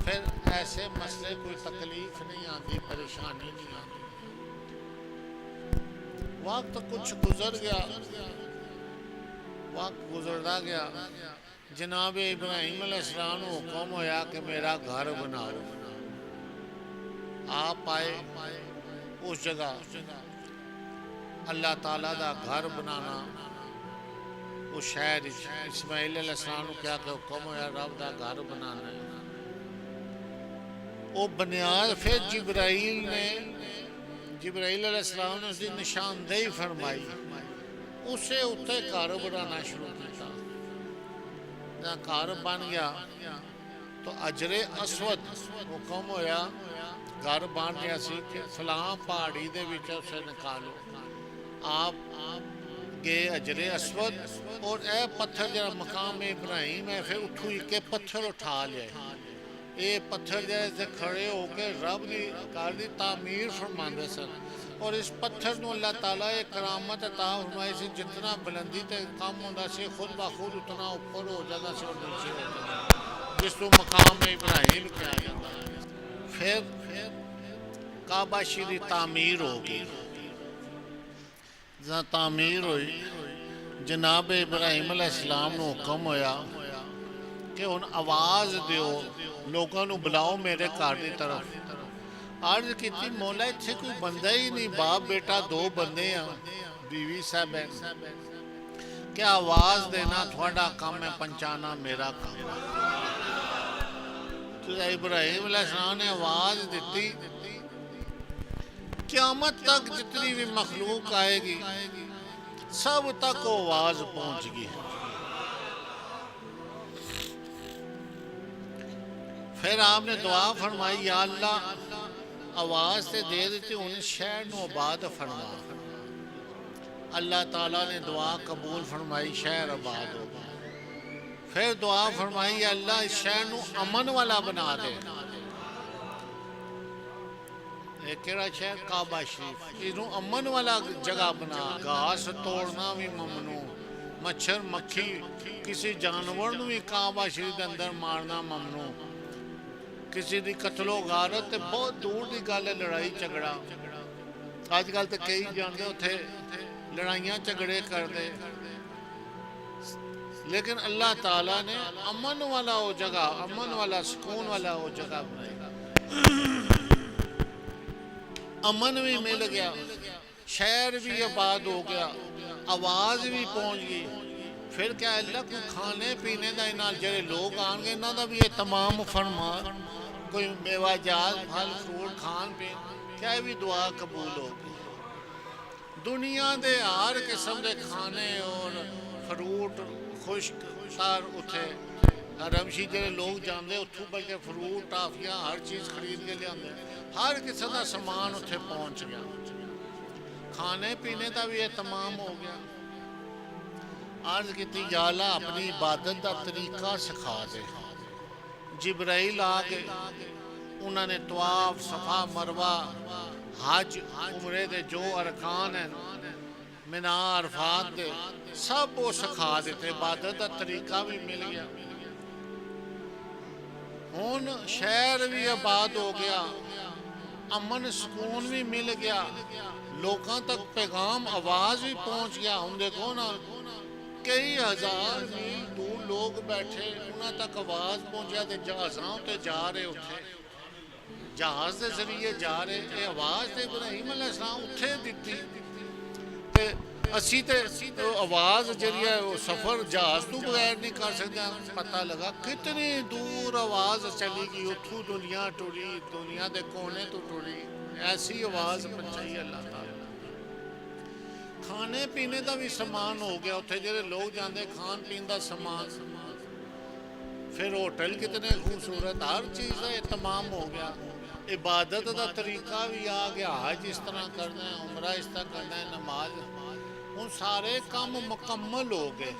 پھر ایسے مسئلے کوئی تکلیف نہیں آتی پریشانی نہیں آتی وقت کچھ گزر گیا وقت گزرتا گیا جناب ابراہیم علیہ السلام کو حکم ہویا کہ میرا گھر بناؤ آپ آئے اس جگہ اللہ تعالیٰ دا گھر بنانا اس شہر اسماعیل علیہ السلام کو کیا کہ حکم ہویا رب دا گھر بنانا ہے وہ بنیاد پھر جبرائیل علیہ السلام نے اس کی نشاندہی فرمائی اسے اتنے گھر بنانا شروع کیا جب گھر بن گیا تو حجر اسود حکم ہویا گھر بن گیا سی کہ فلاں پہاڑی دے وچ اسے نکالو آپ گئے حجر اسود اور اے پتھر جڑا مقام ابراہیم ہے پھر اتھو ہی کے پتھر اٹھا لے یہ پتھر جیسے کھڑے ہو کے رب دی گھر دی تعمیر فرماندے سن اور اس پتھر نو اللہ تعالیٰ ایک کرامت عطا فرمائی سی جتنا بلندی تے کم ہوندا سی خود بخود اتنا اوپر ہو جاتا سی اور نیچے ہو جاتا جس کو مقام ابراہیم کیا جاتا ہے پھر کعبہ شریف تعمیر ہوگی جہاں تعمیر ہوئی جناب ابراہیم علیہ السلام نو حکم ہویا کہ ان آواز دیو لوگوں نو بلاؤ میرے گھر دی طرف عرض کیتی مولا اتھے کوئی بندہ ہی نہیں باپ بیٹا دو بندے ہیں بیوی صاحب ہے کہ آواز دینا تھوڑا کام ہے پہنچانا میرا کام تو ابراہیم علیہ السلام نے آواز دیتی قیامت تک جتنی بھی مخلوق آئے گی سب تک وہ آواز پہنچ گئی پھر آپ نے دعا فرمائی یا اللہ آواز سے دے دیتی انہیں شہر نو آباد فرما اللہ تعالیٰ نے دعا قبول فرمائی شہر آباد ہو گیا پھر دعا فرمائی یا اللہ اس شہر نو امن والا بنا دے ایک کہڑا شہر کعبہ شریف انہوں امن والا جگہ بنا گھاس توڑنا بھی ممنوع مچھر مکھی کسی جانور نو بھی کعبہ شریف کے اندر مارنا ممنوع کسی دی قتل و غارت تے بہت دور دی گل ہے لڑائی جھگڑا آج کل تے کئی جاندے اتھے لڑائیاں جھگڑے کر دے لیکن اللہ تعالیٰ نے امن والا وہ جگہ امن والا سکون والا وہ جگہ بنائی امن بھی مل گیا شہر بھی آباد ہو گیا آواز بھی پہنچ گئی پھر کیا اللہ کو کھانے پینے دا انہاں جڑے لوگ آن گے انہاں دا بھی یہ تمام فرما کوئی میوہ جات پھل فروٹ کھان پین کیا بھی دعا قبول ہوگی دنیا دے ہر قسم دے کھانے اور فروٹ خشک سار اتھے رمشی جڑے لوگ جاندے اتھو بلکہ فروٹ ٹافیاں ہر چیز خرید کے لے آندے ہر قسم دا سامان اتھے پہنچ گیا کھانے پینے دا بھی اہتمام ہو گیا عرض کیتی یا اللہ اپنی عبادت دا طریقہ سکھا دے جبرائیل آگے انہوں نے طواف صفا مروہ حج عمرے دے جو ارکان ہیں منا عرفات دے سب وہ سکھا دیتے عبادت دا طریقہ بھی مل گیا ہون شہر بھی آباد ہو گیا امن سکون بھی مل گیا، لوگوں تک پیغام آواز بھی پہنچ گیا. ہوں دیکھو نا کئی ہزار میل دور لوگ بیٹھے انہوں تک آواز پہنچیا تے جہازاں تے جا رہے اتھے جہاز دے ذریعے جا رہے اے آواز تے ابراہیم علیہ السلام اتھے دیتی تے اسی تے آواز جریعے سفر جہاز تو بغیر نہیں کر سکتے. پتہ لگا کتنی دور آواز چلی گئی اتھو دنیا ٹری دنیا دے کونے تو ٹری ایسی آواز پہنچائی اللہ تعالیٰ. کھانے پینے دا بھی سامان ہو گیا اتھے جڑے لوگ جاندے کھان پین دا سامان. پھر ہوٹل کتنے خوبصورت ہر چیز کا اہتمام ہو گیا. عبادت دا طریقہ بھی آ گیا، حج اس طرح کرنا ہے، عمرہ اس طرح کرنا ہے، نماز. ان سارے کام مکمل ہو گئے،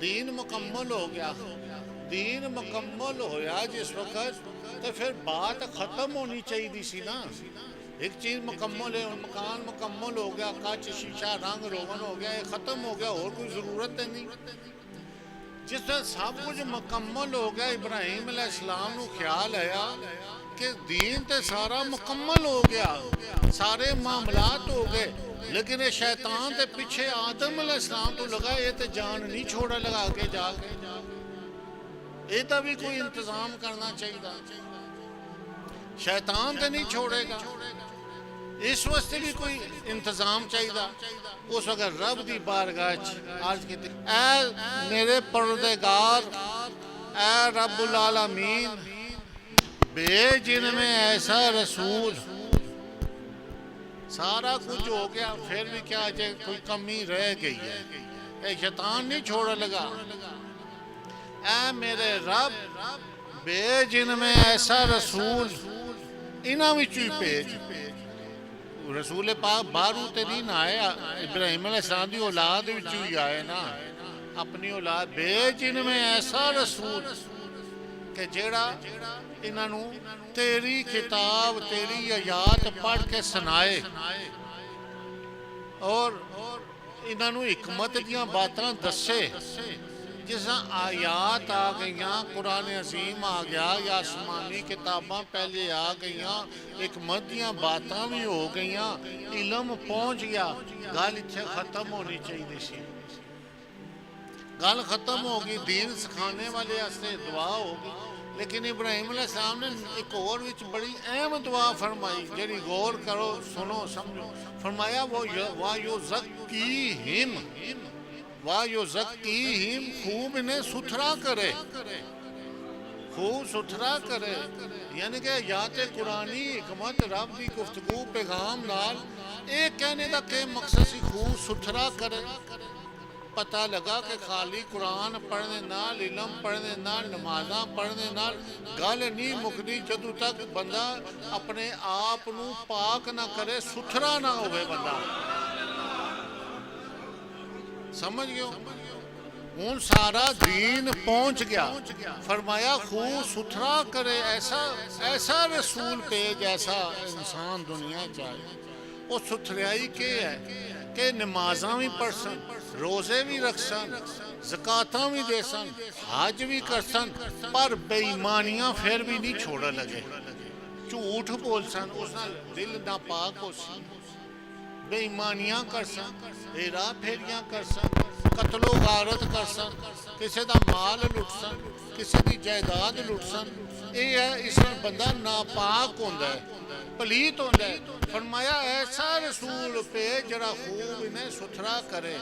دین مکمل ہو گیا. دین مکمل ہویا جس وقت تو پھر بات ختم ہونی چاہیے سی نا. ایک چیز مکمل ہے، مکان مکمل ہو گیا، کچ شیشہ رنگ روغن ہو گیا، یہ ختم ہو گیا، اور کوئی ضرورت نہیں. جس طرح سب کچھ مکمل ہو گیا ابراہیم علیہ السلام نو خیال آیا کہ دین تے سارا مکمل ہو گیا، سارے معاملات ہو گئے، لیکن یہ شیطان تے پیچھے آدم علیہ السلام تو لگا یہ تے جان نہیں چھوڑا لگا کے جا کے. یہ تا بھی کوئی انتظام کرنا چاہیے. شیطان تے نہیں چھوڑے گا، اس واسطے بھی کوئی انتظام چاہیے. اس وقت رب دی بارگاہ عرض کی اے میرے پروردگار، اے رب العالمین، بھیج ان میں ایسا رسول. سارا کچھ ہو گیا پھر بھی کیا جائے کوئی کمی رہ گئی ہے. اے شیطان نہیں چھوڑا لگا. اے میرے رب بھیج ان میں ایسا رسول، انہاں وچوں ہی بھیج. رسول پاک باہروں تے نہیں نہ آئے، ابراہیم علیہ السلام دی اولاد وچوں ہی آئے نا، اپنی اولاد. بھیج ان میں ایسا رسول کہ جیڑا انہاں نو تیری کتاب تیری آیات پڑھ کے سنائے اور انہاں نو حکمت دیاں باتاں دسے. جس آیات آ گئیاں، قرآن عظیم آ گیا یا آسمانی کتاباں پہلے آ گئیاں، حکمت دیاں باتاں بھی ہو گئیاں، علم پہنچ گیا. گل اتھے ختم ہونی چاہیے سی. گل ختم ہوگی، دین سکھانے والے واسطے دعا ہوگی. لیکن ابراہیم علیہ السلام نے ایک اور وچ بڑی اہم دعا فرمائی جڑی غور کرو سنو سمجھو. فرمایا وَيُزَكِّيهِمْ وَيُزَكِّيهِمْ، خوب انہیں ستھرا کرے، خوب ستھرا کرے. یعنی کہ آیات قرآنی حکمت رب دی گفتگو پیغام نال ایک کہنے دا کہ مقصد سی خوب ستھرا کرے. پتہ لگا کہ خالی قرآن پڑھنے نال، علم پڑھنے نال، نمازاں پڑھنے نال گل نہیں مکدی جدوں تک بندہ اپنے آپ نو پاک نہ کرے، ستھرا نہ ہوئے بندہ. سمجھ گئے ہو؟ ہوں سارا دین پہنچ گیا. فرمایا خوب ستھرا کرے، ایسا رسول بھیج، ایسا انسان دنیا چاہے. وہ ستھرائی کے ہے کہ نمازاں بھی پڑھ سن، روزے بھی رکھ سن، زکاتاں بھی دے سن، حج بھی کر سن، پر بے ایمانیاں پھر بھی نہیں چھوڑا لگے. جھوٹ بول سن، اس نال دل ناپاک ہو سن، بے ایمانیاں کر سن، ہیرا پھیریاں کر سن، قتل و غارت کر سن، کسی دا مال لٹ سن، کسی دی جائیداد لٹ سن. یہ ہے اس میں بندہ ناپاک ہوندا ہے، پلیت ہوندا ہے. فرمایا ایسا رسول پہ جڑا خوب انہیں ستھرا کرے.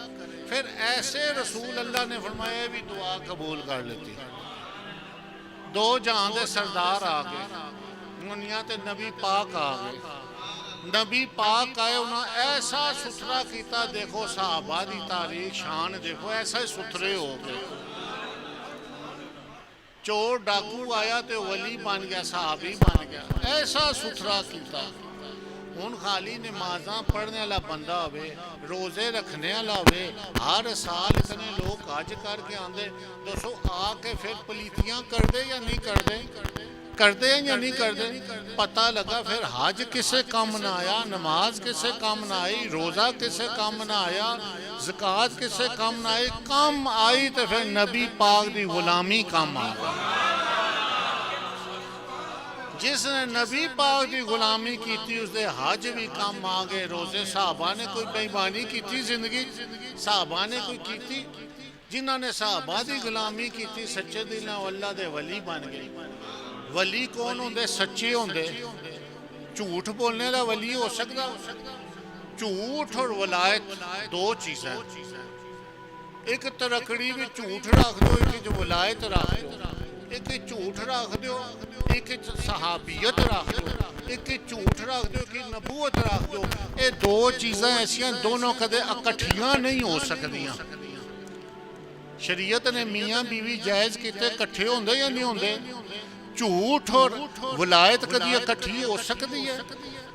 پھر ایسے رسول اللہ نے فرمایا بھی دعا قبول کر لیتی. دو جہاں دے سردار آ گئے، دنیا تے نبی پاک آ گئے. نبی پاک آئے، انہوں نے ایسا ستھرا کیتا. دیکھو صحابہ دی تاریخ شان دیکھو، ایسا ہی ستھرے ہو گئے. چور ڈاکو آیا تو ولی بن گیا، صحابی بن گیا. ایسا ستھرا کیتا. ہن خالی نمازاں پڑھنے والا بندہ ہوئے، روزے رکھنے والا ہوئے، ہر سال اتنے لوگ حج کر کے آندے. دوستو آ کے پھر پلیتیاں کر دے یا نہیں کر دے؟ کر دے یا نہیں کر دے؟ پتہ لگا پھر حج کسے کام نہ آیا، نماز کسے کام نہ آئی، روزہ کسے کام نہ آیا، زکوٰۃ کسے کام نہ آئی. کام آئی تو پھر نبی پاک دی غلامی کام آ گئی. جس نے نبی پاک دی غلامی کیتی اس دے حج بھی کام آگے روزے صحابہ نے کوئی بے ایمانی کیتی زندگی صحابہ نے کوئی کیتی جنہاں نے صحابہ دی غلامی کیتی سچے دل نال اللہ دے ولی بن گئے ولی کون ہوندے سچے ہوندے جھوٹ بولنے دا ولی ہو سکتا جھوٹ اور ولایت دو چیزیں ایک ترکڑی بھی جھوٹ رکھ دو ایک جو ولایت رکھ دو ایک جھوٹ رکھ دو ایک صحابیت رکھ دو ایک جھوٹ رکھ دو ایک نبوت رکھ دو یہ دو چیزیں ایسیاں دونوں کدے اکٹھیاں نہیں ہو سکتیاں شریعت نے میاں بیوی جائز کیتے کٹھے ہوندے یا نہیں ہوندے جھوٹ اور ولایت کدی اکٹھی ہو سکتی ہے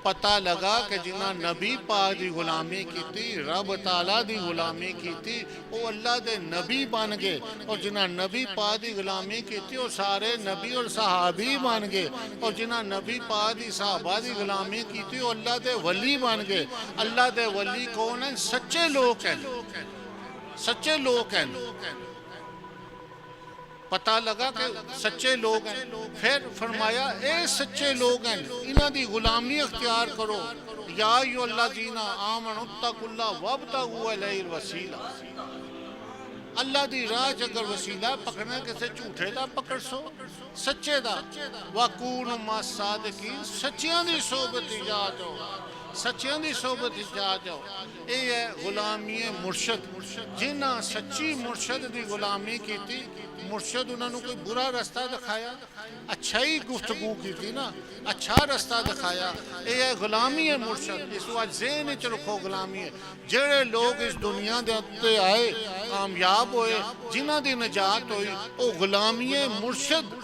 پتہ لگا کہ جنہاں نبی پاک دی غلامی کیتی رب تعالیٰ دی غلامی کیتی وہ اللہ دے نبی بن گئے اور جنہاں نبی پاک دی غلامی کیتی وہ سارے نبی اور صحابی بن گئے اور جنہاں نبی پاک دی صحابہ دی غلامی کیتی وہ اللہ دے ولی بن گئے اللہ دے ولی کون ہیں سچے لوگ ہیں سچے لوگ ہیں پتہ لگا کہ سچے لوگ ہیں پھر فرمایا اے سچے لوگ ہیں انہاں دی غلامی اختیار کرو یا ایھا الذین آمنوا اتقوا اللہ وابتغوا الیہ الوسیلہ اللہ دی راہ اگر وسیلہ پکڑنا کسے جھوٹے دا پکڑ سو سچے دا وَكُونُوا مَعَ الصَّادِقِينَ سچیاں دی صحبت جا جاؤ سچیاں دی صحبت جا جاؤ اے ہے غلامی مرشد جنہاں سچی مرشد دی غلامی کیتی مرشد انہوں نے کوئی برا رستہ دکھایا اچھا ہی گفتگو کی تھی نا اچھا رستہ دکھایا یہ ہے غلامی ہے مرشد اس وقت ذہن چ رکھو غلامی ہے جڑے لوگ اس دنیا دے اتے آئے کامیاب ہوئے جنہ دی نجات ہوئی وہ غلامی مرشد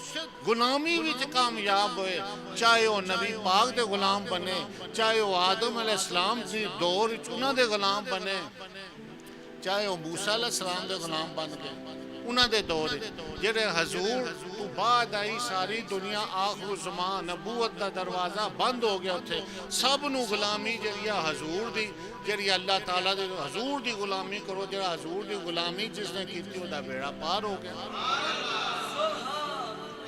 غلامی وچ کامیاب ہوئے چاہے وہ نبی پاک دے غلام بنے چاہے وہ آدم علیہ السلام دی دور انہاں دے غلام بنے چاہے وہ موسیٰ علیہ السلام دے غلام بن گئے انہاں دے دور جڑے حضور تو بعد آئی ساری دنیا آخر زمان نبوت دا دروازہ بند ہو گیا تھے سب نو غلامی جڑیا حضور دی جڑی اللہ تعالیٰ دے حضور دی غلامی کرو جڑا حضور دی غلامی جس نے کی تھی وہ دا بیڑا پار ہو گیا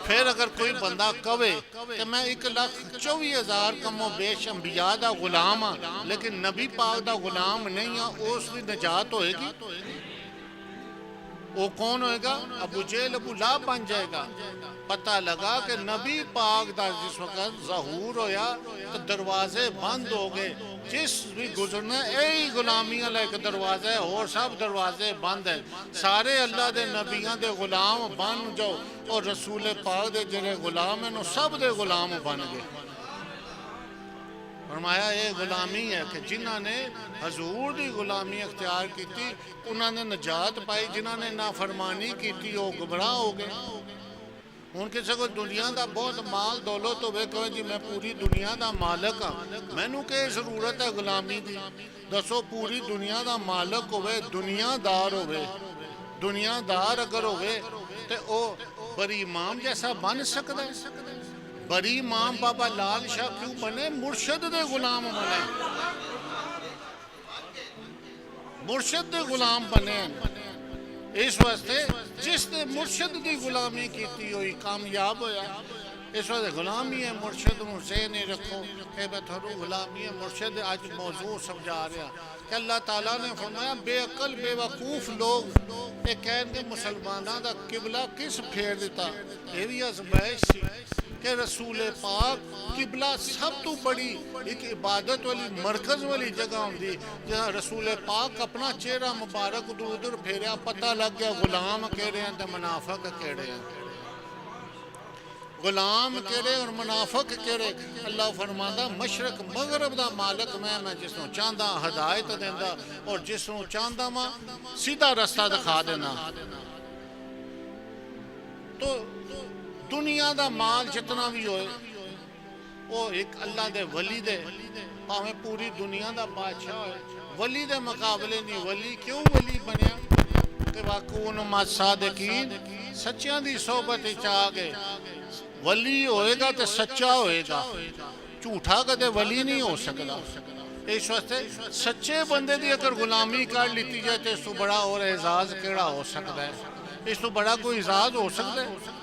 پھر اگر کوئی بندہ کہے کہ میں 1,24,000 کم و بیش انبیاء دا غلام ہاں لیکن نبی پاک دا غلام نہیں ہاں اس کی نجات ہوئے گی وہ کون ہوئے گا ابو جہل ابو لہب بن جائے گا پتہ لگا کہ نبی پاک دا جس وقت ظہور ہویا تو دروازے بند ہو گئے جس بھی گزرنا اے غلامی علیہ ایک دروازہ ہے اور سب دروازے بند ہیں سارے اللہ دے نبیان دے غلام بن جاؤ اور رسول پاک دے جڑے غلام ہیں سب دے غلام بن گئے فرمایا یہ غلامی ہے کہ جنہاں نے حضور دی غلامی اختیار کی تھی انہاں نے نجات پائی جنہاں نے نافرمانی کی تھی وہ گمراہ ہو گئے ان کسی کو دنیا دا بہت مال دولت ہوئے کہے جی میں پوری دنیا دا مالک ہاں میں نو کہ ضرورت ہے غلامی دی دسو پوری دنیا دا مالک ہوئے دنیا دار ہوئے دنیا دار اگر ہوئے تو او بری امام جیسا بن سکتا ہے بری امام بابا لال شاہ کیوں بنے مرشد دے غلام بنے مرشد دے غلام بنے اس واسطے جس نے مرشد دی غلامی کیتی ہوئی کامیاب ہویا اس واسطے غلامی ہے مرشد حسین رکھو کہ میں تھوڑو غلامی ہے مرشد آج موضوع سمجھا رہا کہ اللہ تعالیٰ نے فرمایا بے عقل بے وقوف لوگ ایک کہنے مسلمانہ دا قبلہ کس پھیر دیتا یہ بھی ازمائش سی کہ رسول پاک قبلہ سب تو بڑی ایک عبادت والی مرکز والی جگہ ہوندی جہاں رسول پاک اپنا چہرہ مبارک ادھر پھیریا پتہ لگ گیا غلام کہہ رہے ہیں تو منافق کہہ رہے ہیں غلام کہہ رہے اور منافق کہہ رہے اللہ فرماندہ مشرق مغرب دا مالک میں جس نو چاندہ ہدایت دیندہ اور جس نو چاندہ ماں سیدھا رستہ دکھا دینا تو دنیا دا مال جتنا بھی ہوئے وہ ایک اللہ دے ولی دے پاہمیں پوری دنیا دا بادشاہ ہوئے ولی دے مقابلے نہیں ولی کیوں ولی بنیا کہ وَكُونُوا مَعَ الصَّادِقِينَ سچیاں دی صحبت چاہ گئے ولی ہوئے گا تو سچا ہوئے گا جھوٹا کدے ولی نہیں ہو سکتا اس واسطے سچے بندے دی اگر غلامی کر لیتی جائے تو اس تو بڑا اور اعزاز کیڑا ہو سکتا ہے اس تو بڑا کوئی اعزاز ہو سکتا ہے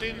3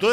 2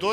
2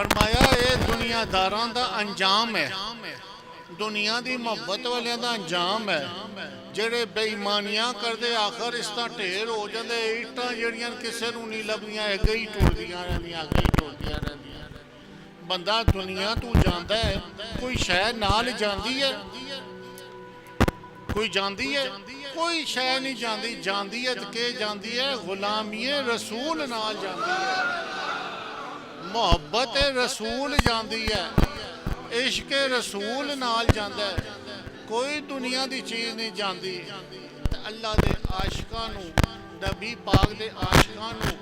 فرمایا یہ دنیا داراں دا انجام ہے، دنیا دی محبت والیاں دا انجام ہے، جڑے بے ایمانیاں کردے آخر اس طرح ڈھیر ہو جاندے، اٹاں جڑیاں کسے نوں نہیں لبھیاں اگے ہی ٹردیاں رہندیاں، اگے ہی ٹردیاں رہندیاں۔ بندہ دنیا تو جاندا ہے، کوئی شے نال جاندی ہے، کوئی جاندی ہے، کوئی شے نہیں جاندی، جاندی ہے کہ جاندی ہے غلامی رسول نال جاندی ہے، محبت رسول جاندی ہے، عشق رسول نال جاندا ہے، کوئی دنیا دی چیز نہیں جاندی۔ اللہ دے عاشقاں نوں، نبی پاک دے عاشقاں نوں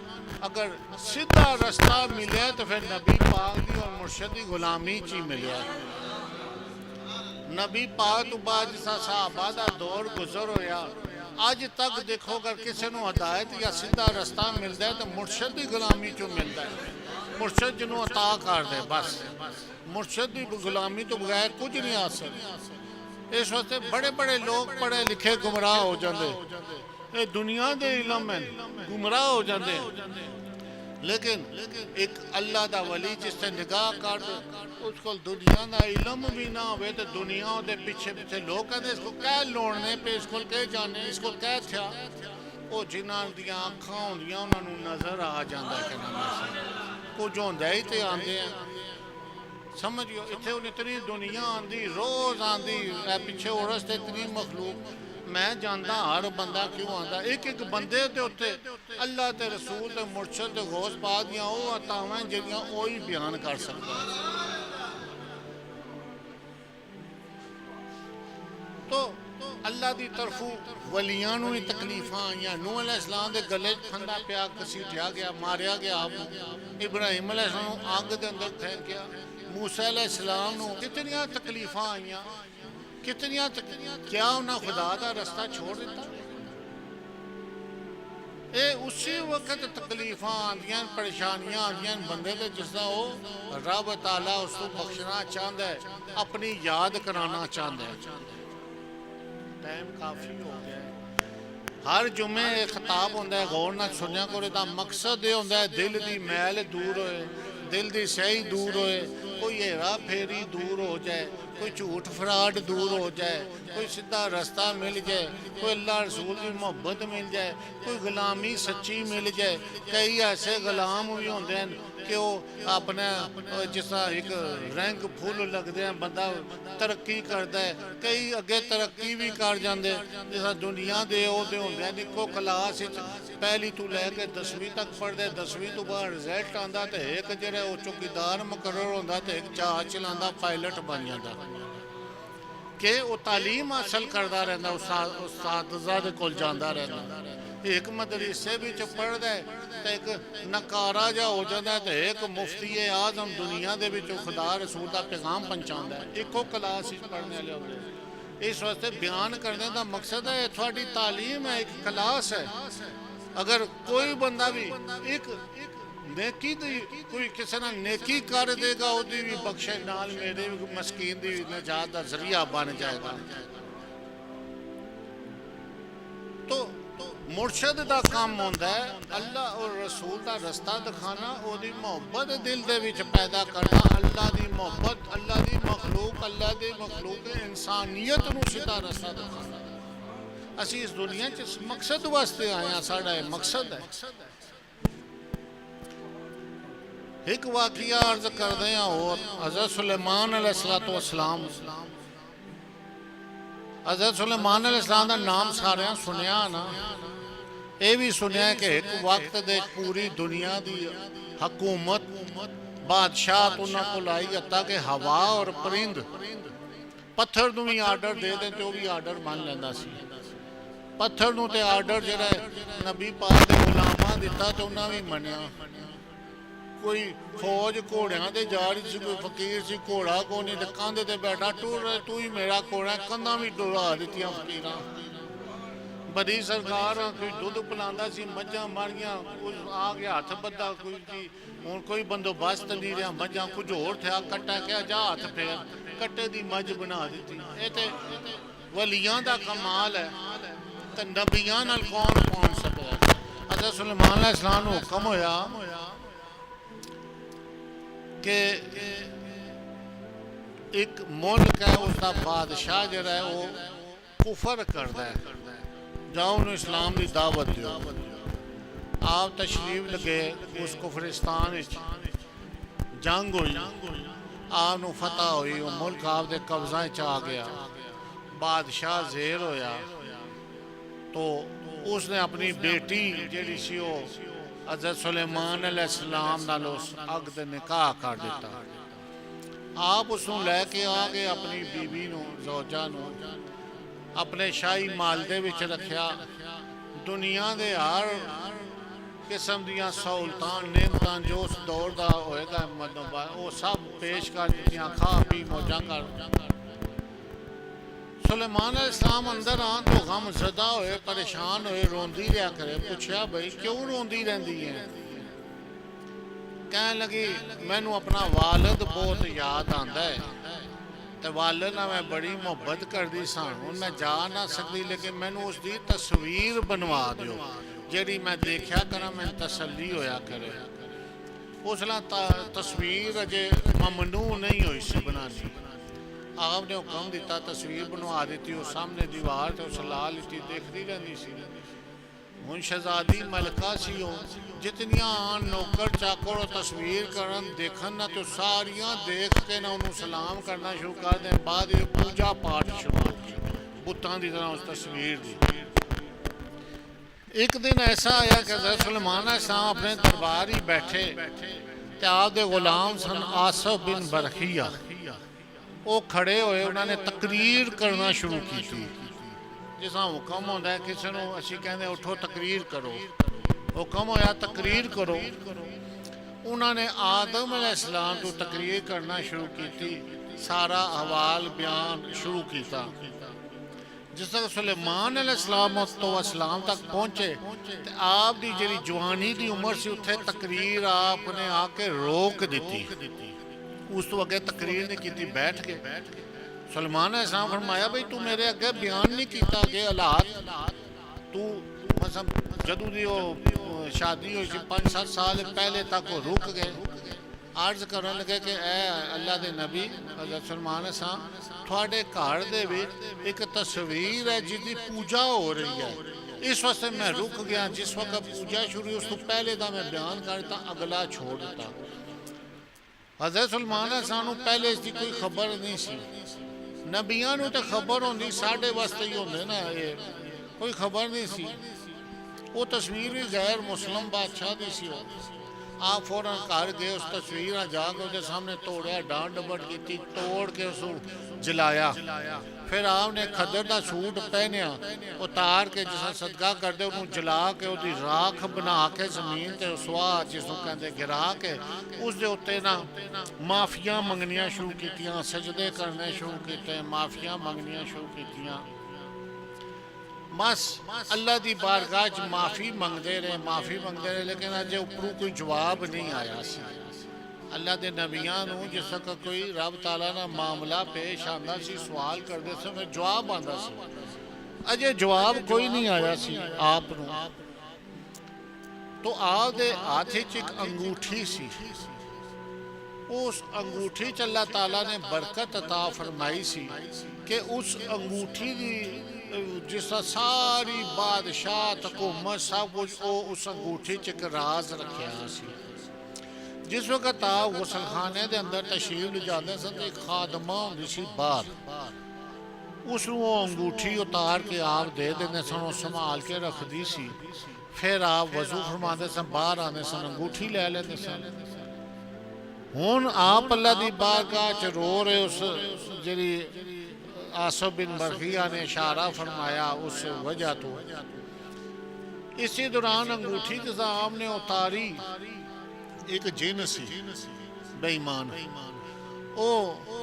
اگر سیدھا رستہ ملے تو پھر نبی پاک دی اور مرشد دی غلامی چی ملیا۔ نبی پاک تو بعد جسا صحابہ دا دور گزر ہویا، آج تک دیکھو اگر کسی نو ہدایت یا سیدھا رستہ ملتا ہے تو مرشد دی غلامی چو ملتا ہے، مرشد جنوں عطا کر دے، بس مرشد دی غلامی تو بغیر کچھ نہیں آ سکتا۔ اس واسطے بڑے بڑے لوگ پڑھے لکھے گمراہ ہو جاندے، یہ دنیا دے علم ہیں گمراہ ہو جاندے، لیکن ایک اللہ دا ولی جس سے نگاہ کر اس کو دنیا دا علم بھی نہ ہوئے تو دنیا دے پیچھے پیچھے لوگ کہتے اس کو کہہ لوڑنے پہ، اس کو کہہ جانے، اس کو کہہ تھیا، وہ جنہاں دیاں آنکھاں ہوندیاں انہاں نوں نظر آ جاندہ ہے کہ نہ کچھ ہوندہ ہی تے آندے ہیں۔ سمجھو اتھے انہیں اتنی دنیا آندی، روز آندی، اے پیچھے عورت تے اتنی مخلوق، میں جانتا ہر بندہ کیوں آندا، ایک ایک بندے تے ہوتے اللہ تے رسول تے مرشد تے غوث پاک دیاں وہ عطاواں جڑیاں وہی بیان کر سکتا ہے۔ تو اللہ دی طرفوں ولیاں نوں ہی تکلیفاں آئیاں، نوح علیہ السلام دے گلے پھندا پیا، کسیٹیا گیا، ماریا گیا آپ، ابراہیم علیہ السلام آگ دے اندر پھینکیا، موسیٰ علیہ السلام نوں کتنیاں تکلیفاں آئیاں، کتنیاں کیا انہاں خدا دا رستہ چھوڑ دیتا؟ اے اسی وقت تکلیفاں آندیاں، پریشانیاں آندیاں بندے دے جس دا وہ رب تعالیٰ اس کو بخشنا چاہتا ہے، اپنی یاد کرانا چاہتا ہے۔ ٹائم کافی ہو گیا ہے، ہر جمعے ایک خطاب ہوندہ ہے، غور نہ سنیا کرے دا مقصد یہ ہوندہ ہے دل دی میل دور ہوئے، دل دی سہی دور ہوئے، کوئی ہیرا پھیری دور ہو جائے، کوئی جھوٹ فراڈ دور ہو جائے، کوئی سیدھا رستہ مل جائے، کوئی اللہ رسول کی محبت مل جائے، کوئی غلامی سچی مل جائے۔ کئی ایسے غلام بھی ہوندے ہیں کہ وہ اپنے جس طرح ایک رنگ پھول لگتے ہیں، بندہ ترقی کرتا ہے، کئی اگے ترقی بھی کر جاندے، جیسا دنیا دے ہوندے ہیں نکو کلاس پہلی تو لے کے 10ویں تک پڑھ دے، 10ویں تو بعد رزلٹ آندا تے ایک جڑا وہ چوکیدار مقرر ہوندا تے ایک جہاز چلاندا پائلٹ بن جاندا، کہ وہ تعلیم حاصل کردا رہندا، استادزہ دے کول جاندا رہندا، ایک مدرسے بھی پڑھ دے تے ایک نکارا جا ہو جاتا ہے تے ایک مفتی اعظم دنیا دے بھی خدا رسول دا پیغام پہنچاندا ہے، ایکو کلاس پڑھنے والے ہوندے۔ اس واسطے بیان کرنے دا مقصد ہے تھوڑی تعلیم ہے، ایک کلاس ہے۔ اگر کوئی بندہ بھی ایک نیکی دی کوئی کسی نے نیکی کر دے گا، وہ بھی بخشے نال میرے مسکین دی نجات دا ذریعہ بن جائے گا۔ تو مرشد دا کام ہوندا ہے اللہ اور رسول دا رستہ دکھانا، او دی محبت دل دے وچ پیدا کرنا، اللہ دی محبت، اللہ دی مخلوق، اللہ دی مخلوق انسانیت نو سیدھا رستہ دکھانا۔ اسی اس دنیا چ مقصد واسطے آئے ہیں، ساڈا مقصد ہے۔ ایک واقعہ عرض کردے ہیں اور حضرت سلیمان علیہ السلام، حضرت سلیمان علیہ السلام دا نام سارے سنیا نا، اے بھی سنیا کہ ایک وقت دے پوری دنیا دی حکومت بادشاہ انہاں کو لائی جاتا کہ ہوا اور پرند پتھر نو بھی آرڈر دے دیں تو بھی آرڈر مان لیندہ سی، پتھر نو تے آرڈر جڑا نبی پاک دے غلاماں دیتا تو انہاں بھی منیا۔ کوئی فوج گھوڑیاں دے جا رہی سی، کوئی فقیر سی گھوڑا کو نہیں تے کاندھے تے بیٹھا ٹور رہے، تو ہی میرا گھوڑا ہے، کندھاں بھی ڈرا دیتیاں فقیراں۔ بڑی سرکار کوئی دودھ پلاندا سی، مجھاں ماریاں، آ گیا ہاتھ بدھا کوئی کی، ہن کوئی بندوبست نہیں رہا، مجھاں کچھ ہور تھیا، کٹا کیا جا ہاتھ پھیر، کٹے دی مجھ بنا دیتی۔ اے تے ولیاں دا کمال ہے، تے نبیاں نال کون پہنچ سکتا ہے۔ حضرت سلیمان علیہ السلام نو حکم ہویا کہ ایک ملک ہے اس کا بادشاہ جڑا ہے وہ کفر کرتا ہے، جاؤ انہوں اسلام کی دعوت دیو۔ آپ تشریف لگے اس کفرستان جنگ ہوئی، آپ نو فتح ہوئی، وہ ملک آپ دے قبضہ آ گیا، بادشاہ زیر ہویا، تو اس نے اپنی بیٹی جیڑی سی وہ حضرت سلیمان علیہ السلام نال اس اگ دے نکاح کر دیتا۔ آپ اس نو لے کے آ گئے اپنی بیوی نو، زوجہ نو، اپنے شاہی مالدے وچ رکھیا، دنیا دے ہر قسم دیاں سہولتاں نعمتاں جو اس دور دا ہوئے گا وہ سب پیش کر دیتیاں، کھا پی موجاں کر۔ سلیمان علیہ السلام اندر آن تو غم زدہ ہوئے، پریشان ہوئے، روندی رہا کرے، پوچھا بھئی کیوں روندی رہندی ہیں؟ کہنے لگی میں نو اپنا والد بہت یاد آندا ہے، تے والد نہ میں بڑی محبت کر دی سان، ان میں جا نہ سکتی، لیکن میں نو اس دی تصویر بنوا دیو جیڑی میں دیکھیا کرا میں تسلی ہویا کرے۔ اس لئے تصویر اجے ممنوع نہیں ہوئی سی بنانی، آپ نے حکم دیتا تصویر بنوا دیتی، وہ سامنے دیوار تے اس لا لیتی، دیکھتی رہنی سی۔ ہن شہزادی ملکہ سی ہو، جتنیاں آن نوکر چاکر و تصویر کرن دیکھن نہ تو ساریاں دیکھ کے نہ انہوں سلام کرنا شروع کر دیں، بعد یہ پوجا پاٹ شروع کی بتاں دی طرح اس تصویر دی۔ ایک دن ایسا آیا کہ حضرت سلیمان علیہ السلام اپنے دربار ہی بیٹھے، تے آپ دے غلام سن آصف بن برخیہ، وہ کھڑے ہوئے، انہوں نے تقریر کرنا شروع کی تھی، جس طرح حکم ہوتا ہے کسی نے اسی کہنے اٹھو تقریر کرو، حکم ہویا تقریر کرو۔ انہوں نے آدم علیہ السلام تو تقریر کرنا شروع کی تھی، سارا احوال بیان شروع کیتا۔ جس طرح سلیمان علیہ السلام تک پہنچے تو آپ دی جڑی جوانی دی عمر سے اتھے تقریر آپ نے آ کے روک دیتی، اس تو اگے تقریر نہیں کیتی، بیٹھ کے سلیمان علیہ السلام فرمایا بھئی تو میرے اگے بیان نہیں کیتا گے حالات، تو مثلا جدو دی شادی ہوئی سی 5-7 سال پہلے تک وہ رک گئے۔ عرض کرنے لگے کہ اے اللہ دے نبی حضرت سلیمان علیہ السلام، تھوڑے گھر دے وچ ایک تصویر ہے جس دی پوجا ہو رہی ہے، اس وقت میں رک گیا، جس وقت پوجا شروع اس تو پہلے دا میں بیان کرتا اگلا چھوڑ دیتا۔ حضرت سلیمان علیہ السلام پہلے اس دی کوئی خبر نہیں سی، نبیاں نو تے خبر ہوندی ساڈے واسطے ہی ہوندے نا، یہ کوئی خبر نہیں سی۔ وہ تصویر بھی غیر مسلم بادشاہ دی سی ہو، آپ فوراں گھر گئے، اس تصویر جا کے اس کے سامنے توڑیا، ڈانٹ ڈپٹ کی، توڑ کے اس کو جلایا، پھر آپ نے کھدر دا سوٹ پہنیا، اتار کے جسا صدقہ کر دے انہوں جلا کے وہ دی راکھ بنا کے زمین تے سوا جس کو کہندے گرا کے اس دے اتے نا معافیاں منگنیاں شروع کیتیاں، سجدے کرنے شروع کیتے، معافیاں منگنیاں شروع کیتیاں، بس اللہ دی بارگاہ معافی منگدے رہے، لیکن اجے اوپروں کوئی جواب نہیں آیا سی۔ اللہ دے نبیاں نو جس وقت کوئی رب تعالیٰ نہ معاملہ پیش آندا سی، سوال کردے سے میں جواب آندا سی، اجے جواب کوئی نہیں آیا سی آپ نو۔ تو آپ دے ہاتھے چ ایک انگوٹھی سی، اس انگوٹھی چ اللہ تعالیٰ نے برکت عطا فرمائی سی کہ اس انگوٹھی دی جس ساری بادشاہ حکومت سب کچھ اس انگوٹھی چ ایک راز رکھیا سی۔ جس وقت آپ غسل خانے دے اندر تشریف لے جاندے سن ایک خادمہ ہوندی سی باہر، اس نو وہ انگوٹھی اتار کے آپ دے دیندے سن، وہ سنبھال کے رکھ دی سی، پھر آپ وضو فرماندے سن، باہر آندے سن، انگوٹھی لے لیندے سن۔ ہن آپ اللہ دی بارگاہ چ رو رہے، اس جڑی آصف بن برخیہ نے اشارہ فرمایا اس وجہ تو اسی دوران انگوٹھی جس آپ نے اتاری، ایک جن سی بے ایمان، او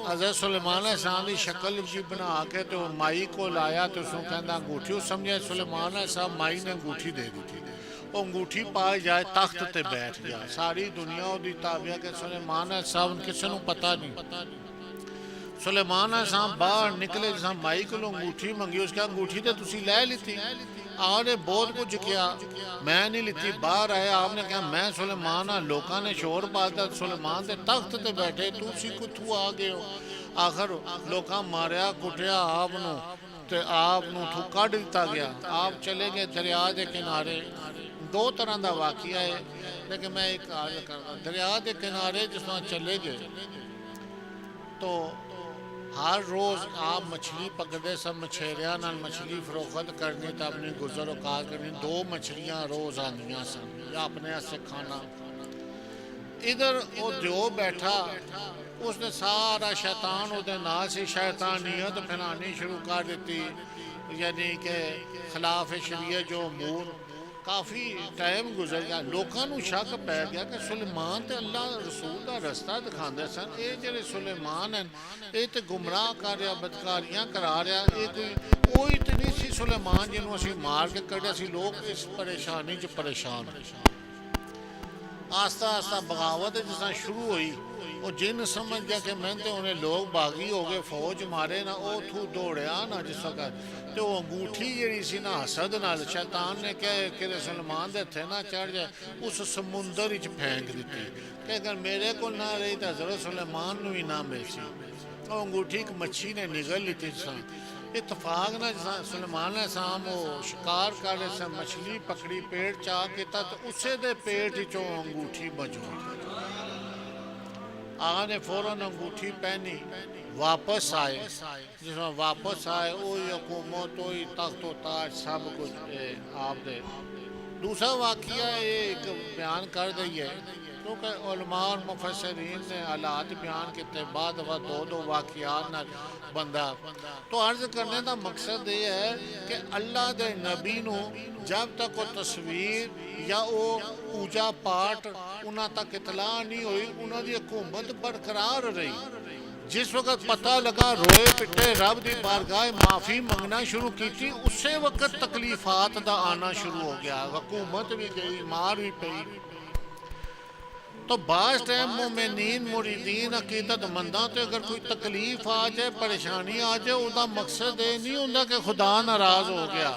حضرت سلیمان علیہ السلام دی شکل جی بنا کے تو مائی کو لایا، تو اس کو کہندا انگوٹھی، اس سمجھے سلیمان علیہ السلام مائی نے انگوٹھی دے دی تھی، وہ انگوٹھی پائے جائے تخت تے بیٹھ گیا، ساری دنیا دی تابعہ کہ سلیمان علیہ السلام کسی نو پتہ نہیں۔ سلیمان علیہ السلام باہر نکلے، جس مائی کو انگوٹھی منگی، اس کا انگوٹھی تے تسی لے لیتی، آپ نے بہت کچھ کیا، میں نہیں لیتی، باہر آئے آپ نے کہا میں سلیمان ہاں، لوکاں نے شور پاتا سلیمان دے تخت تے بیٹھے تسی کتھوں آ گئے ہو؟ آخر لوکاں ماریا کٹیا آپ نو تے آپ نو تھو کڈ دتا گیا، آپ چلے گئے دریا دے کنارے۔ دو طرح دا واقعہ ہے، لیکن میں ایک عرض کرنا، دریا دے کنارے جس طرح چلے گئے تو ہر روز آپ مچھلی پکڑے سب، مچھیریاں نال مچھلی فروخت کرنی تو اپنی گزر اوقات کرنی، 2 مچھلیاں روز آندیاں سن یا اپنے سے کھانا۔ ادھر وہ جو بیٹھا اس نے سارا شیطان وہ نال سے شیطانیت پھیلانی شروع کر دیتی، یعنی کہ خلاف شریعت جو امور۔ کافی ٹائم گزر گیا، لوکاں نو شک پی گیا کہ سلیمان تے اللہ رسول دا رستہ دکھاندے سن، اے جڑے سلیمان ہیں اے تے گمراہ کر رہا، بدکاریاں کرا رہا، اے کوئی وہی تے نہیں سی سلیمان جنوں اسی مار کے کڈیا سی۔ لوگ اس پریشانی چ پریشان۔ آہستہ آہستہ بغاوت جس طرح شروع ہوئی، وہ جن سمجھ گیا کہ میں تے انہیں لوگ باغی ہو گئے، فوج مارے نہ، او تھو دوڑیا نہ جس وقت تے وہ انگوٹھی جڑی سی نہ حسد نال شیطان نے کہ سلمان دے تھے نہ چڑھ جائے، اس سمندر وچ پھینک دیتی کہ اگر میرے کو نہ رہی تو حضرت سلیمان نو ہی نہ بیچی۔ وہ انگوٹھی ایک مچھی نے نگل لیتی سن، اتفاق نہ سلیمان علیہ السلام وہ شکار کر رہے سن، مچھلی پکڑی، پیٹ چاہ کیتا تو اسے دے پیٹ چوں انگوٹھی موجود۔ آقا نے فوراً انگوٹھی پہنی، واپس آئے، جس میں واپس آئے وہی حکومت، وہی تخت و تاج، سب کچھ آپ دے۔ دوسرا واقعہ ایک بیان کر دئیے، کیونکہ علماء اور مفسرین نے حالات بیان کیتے، بعد دو دو واقعات نہ بندہ تو عرض کرنے دا مقصد یہ ہے کہ اللہ دے نبی نو جب تک وہ تصویر یا وہ پوجا پاٹ انہاں تک اطلاع نہیں ہوئی، انہاں دی حکومت برقرار رہی۔ جس وقت پتہ لگا روئے پٹے رب دی بارگاہ معافی منگنا شروع کی تھی، اسی وقت تکلیفات دا آنا شروع ہو گیا، حکومت بھی گئی، مار بھی پئی۔ تو بعض ٹائم مومنین مریدین عقیدت منداں تے اگر کوئی تکلیف آ جائے، پریشانی آ جائے، اس دا مقصد یہ نہیں ہوندا کہ خدا ناراض ہو گیا،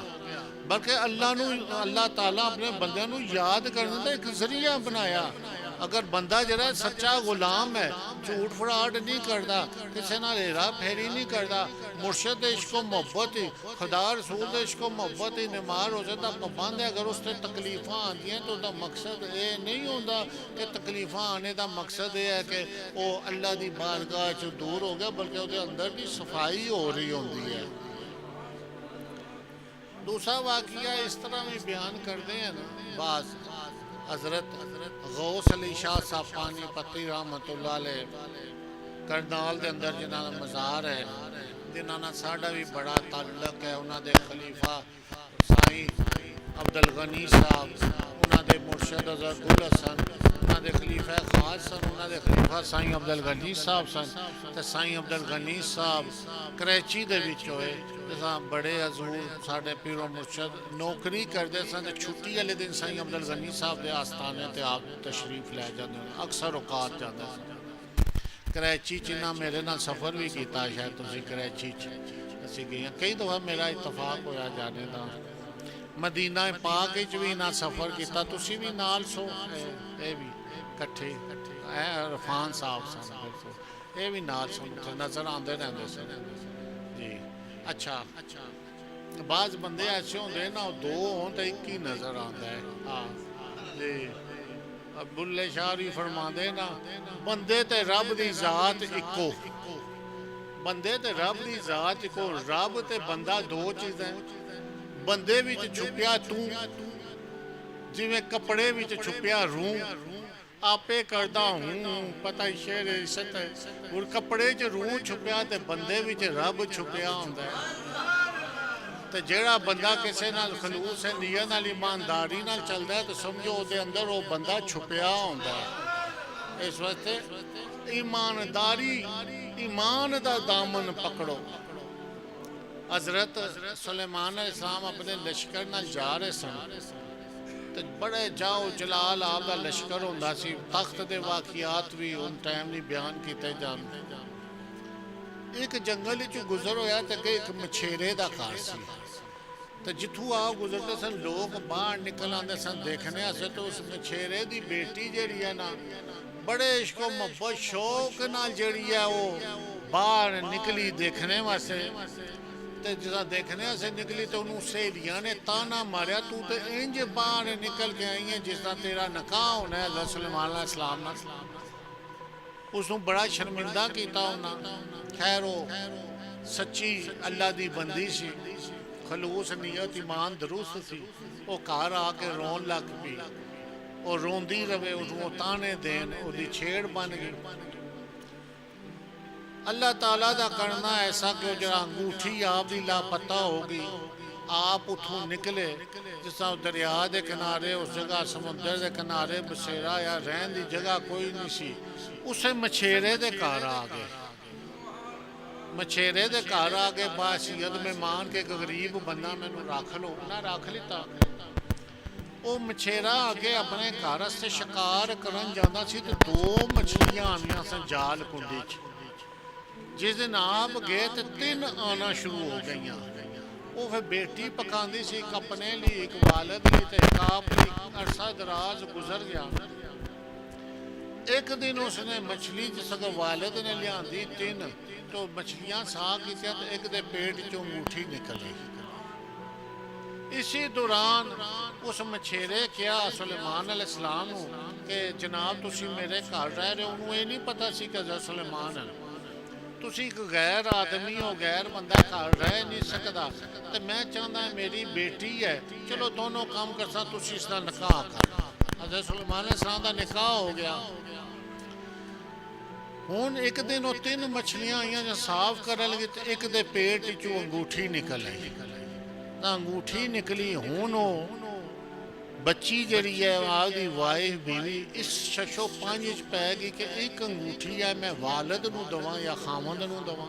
بلکہ اللہ تعالیٰ اپنے بندیاں نو یاد کرنے دا ایک ذریعہ بنایا۔ اگر بندہ جڑا سچا غلام ہے، جھوٹ فراڈ نہیں کردا، کسی نال ہیرا پھیری نہیں کردا، مرشد عشق و محبت ہی، خدا رسول عشق و محبت ہی نمار روزے دا پابند ہے، اگر اس تے تکلیفاں آندیاں تو دا مقصد یہ نہیں ہوندا کہ تکلیفاں آنے دا مقصد یہ ہے کہ وہ اللہ دی بارگاہ چ دور ہو گیا، بلکہ وہ اندر بھی صفائی ہو رہی ہوندی ہے۔ دوسرا واقعہ اس طرح بھی بیان کرتے ہیں نا، بعض حضرت غوث علی شاہ صاحب پانی پتی رحمت اللہ علیہ کرنال دے اندر جنہاں مزار ہے، جنہاں ساڈا بھی بڑا تعلق ہے، انہاں دے خلیفہ سائیں عبدالغنی صاحب، انہاں دے مرشد حضرت گل حسن، انہاں دے خلیفہ خاص سن، انہاں دے خلیفہ سائیں عبدالغنی صاحب سن، تے سائیں عبدالغنی صاحب کراچی دے وچ ہوئے، جیسا بڑے حضور ساڈے پیر و مرشد نوکری کرتے سن، چھٹی والے دن سائیں عبدالغنی صاحب دے آستانے تے آپ تشریف لے جاندے، اکثر اوقات جاندے سن۔ کراچی چ نہ میرے نال سفر بھی کیتا، شاید تسی کراچی چ اسی گئے، کئی دفعہ میرا اتفاق ہویا جانے دا۔ مدینہ پاک وچ بھی نہ سفر کیتا، تسی بھی نال سو، اے بھی کٹھے، عرفان صاحب سن، اے بھی نال سن، نظر آندے رہندے سن۔ جی اچھا، بعض بندے ایسے ہوندے نا، دو ہوں تو ایک ہی نظر آندا ہے۔ ہاں جی، بلے شاہ بھی فرماندے نا، بندے تے رب دی ذات اکو، بندے تے رب دی ذات اکو، رب تے بندہ دو چیزیں، بندے وچ چھپیا تو، جویں کپڑے وچ چھپیا روح، آپے کردہ ہوں، پتہ شعر عشت ہے، اور کپڑے چ روح چھپیا تے بندے وچ رب چھپیا ہوندا ہے۔ تے جیڑا بندہ کسے نال خلوص نیت نال ایمانداری نال چلدا ہے تو سمجھو او دے اندر وہ بندہ چھپیا ہوندا ہے۔ اس واسطے ایمانداری، ایمان دا دامن پکڑو۔ حضرت سلیمان علیہ السلام اپنے لشکر نال جا رہے سن، تے بڑے جاؤ جلال آپ دا لشکر ہوندا سی، تخت دے واقعات بھی ان ٹائم نہیں بیان کیتے جان۔ ایک جنگل چ گزر ہویا تے کہ ایک مچھیرے دا گھر سی، تو جتھوں آ گزرتے سن لوگ باہر نکل آتے سن دیکھنے سے، تو اس مچھیرے دی بیٹی جیڑی ہے نا بڑے عشق و محبت شوق نال جیڑی ہے وہ باہر نکلی دیکھنے واسطے، تے جسا دیکھنے سے نکلی تو انہوں سہیلیاں نے تانا ماریا، تو تے انج باہر نکل کے آئی ہیں جس طرح تیرا نکاح ہونا ہے حضرت سلیمان علیہ السلام نے۔ اس نے بڑا شرمندہ کیتا ہونا، خیر وہ سچی اللہ دی بندی سی، خلوص نیت ایمان درست سی، وہ گھر آ کے رون لگ پی، وہ روندی رہے، وہ تانے دین، وہ دی چھیڑ بن گئی۔ اللہ تعالیٰ دا کرنا ایسا کہ جڑا انگوٹھی آپ دی لاپتہ ہوگی، آپ اتھوں نکلے جس طرح دریا دے کنارے اس جگہ سمندر دے کنارے بسیرا یا رہن دی جگہ کوئی نہیں سی، اسے مچھیرے دے گھر آ گئے، مچھیرے دے گھر آ گئے بحیثیت میں مان کے غریب بندہ میں نو رکھ لو نہ رکھ لیتا۔ وہ مچھیرا آگے اپنے گھر سے شکار کرن جانا سی تو دو مچھلیاں آنیاں سن جال کنڈی چ، جس دن آپ گئے تو 3 آنا شروع ہو گئیاں۔ وہ پھر بیٹی پکاندی سی، ایک اپنے لی، ایک والد لی، تے ایک آپ لی، عرصہ دراز گزر گیا۔ ایک دن اس نے مچھلی جس اگر والد نے لیاندی 3 تو مچھلیاں سا کی تھے تو ایک دے پیٹ چوں انگوٹھی نکلی۔ اسی دوران اس مچھیرے کیا سلیمان علیہ السلام کہ جناب تسی میرے گھر رہ رہے ہو، انہوں یہ نہیں پتا سی کہ حضرت سلیمان ہے، تسی ایک غیر آدمی ہو، غیر بندہ گھر رہ نہیں سکتا، تو میں چاہتا ہے میری بیٹی ہے، چلو دونوں کام کرسا، تسی اس کا نکاح کر۔ حضرت سلیمان علیہ السلام کا نکاح ہو گیا۔ ہوں ایک دن وہ 3 مچھلیاں آئیاں جو صاف کر لگی تو ایک دے پیٹ چوں انگوٹھی نکل آئی، انگوٹھی نکلی۔ ہوں وہ بچی جڑی ہے آدھی وائف بیوی اس ششو 5 پہ گی کہ ایک انگوٹھی ہے میں والد نو دواں یا خامند نو دواں،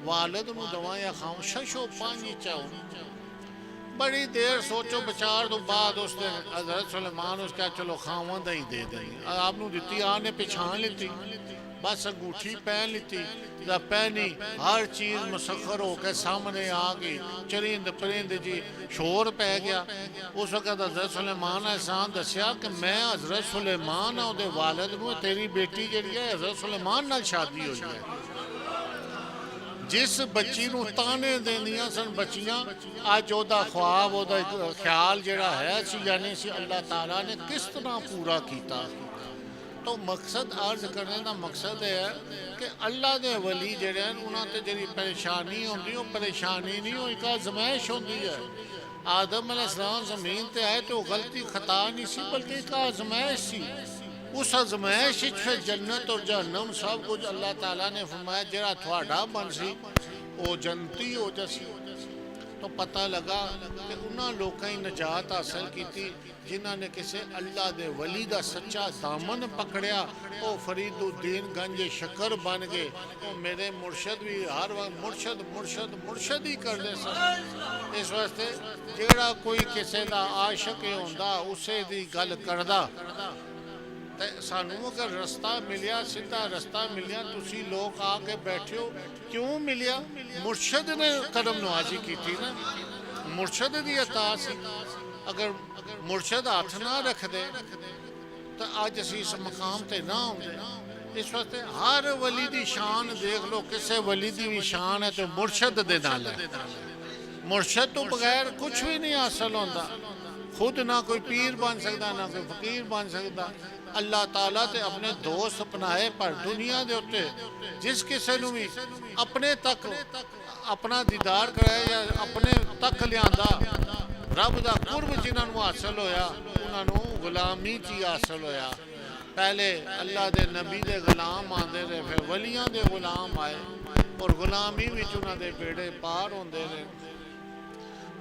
والد نو دواں یا خامند، ششو 5 چاہو۔ بڑی دیر سوچو بچار تو بعد اس نے حضرت سلیمان اس کا چلو خامند ہی دے دیں، آپ نو دیتی آنے پچھان لیتی، بس انگوٹھی پہن لیتی، جب پہنی ہر چیز مسخر ہو کے سامنے آ گئی، چرند پرند جی شور پہ گیا۔ اس وقت حضرت سلیمان احسان دسیا کہ میں حضرت سلیمان ہوں دے والد نو، تیری بیٹی جڑی ہے حضرت سلیمان نال شادی ہوئی ہے۔ جس بچی نو تانے دیندیاں سن بچیاں، آج او دا خواب او دا خیال جڑا ہے سی یعنی سی اللہ تعالیٰ نے کس طرح پورا کیتا۔ تو مقصد عرض کرنے دا مقصد ہے کہ اللہ دے ولی جڑے ہیں انہاں تے جڑی پریشانی ہوندی، وہ پریشانی نہیں ہوئی کا آزمائش ہوندی ہے۔ آدم علیہ السلام زمین تے آئے تو غلطی خطا نہیں سی بلکہ ایک آزمائش سی، اس آزمائش پھر جنت اور جہنم سب کچھ اللہ تعالیٰ نے فرمایا جڑا تھوڑا بن سی وہ جنتی ہو جاسی۔ تو پتہ لگا کہ انہاں لوگوں ہی نجات حاصل کیتی جنہاں نے کسی اللہ دے ولی دا سچا دامن پکڑیا، وہ فرید الدین گنج شکر بن گئے۔ وہ میرے مرشد بھی ہر وقت مرشد مرشد مرشد ہی کر دے سن۔ اس واسطے جیڑا کوئی کسی دا عاشق ہوندا اسے دی گل کردا، سانوں اگر رستہ ملیا سیدھا رستہ ملیا، تسی لوگ آ کے بیٹھے ہو کیوں ملیا؟ مرشد نے کرم نوازی کی تھی نا، مرشد دی عطا سی۔ اگر مرشد ہاتھ نہ رکھ دے تو آج اسی اس مقام تے نہ ہوندے۔ اس وقت ہر ولی دی شان دیکھ لو، کسے ولی دی بھی شان ہے تو مرشد دے نال ہے۔ مرشد تو بغیر کچھ بھی نہیں حاصل ہوتا، خود نہ کوئی پیر بن سکتا نہ کوئی فقیر بن سکتا۔ اللہ تعالیٰ تے اپنے دوست اپنائے پر دنیا دے ہوتے جس کسے نو بھی اپنے تک اپنا دیدار کرے یا اپنے تک لیاندہ رب دا قرب جنہاں نو حاصل ہویا انہاں نو غلامی چی حاصل ہویا۔ پہلے اللہ دے نبی دے غلام آندے رہے، پھر ولیاں دے غلام آئے اور غلامی وچ انہاں دے بیڑے پار ہوندے رہے۔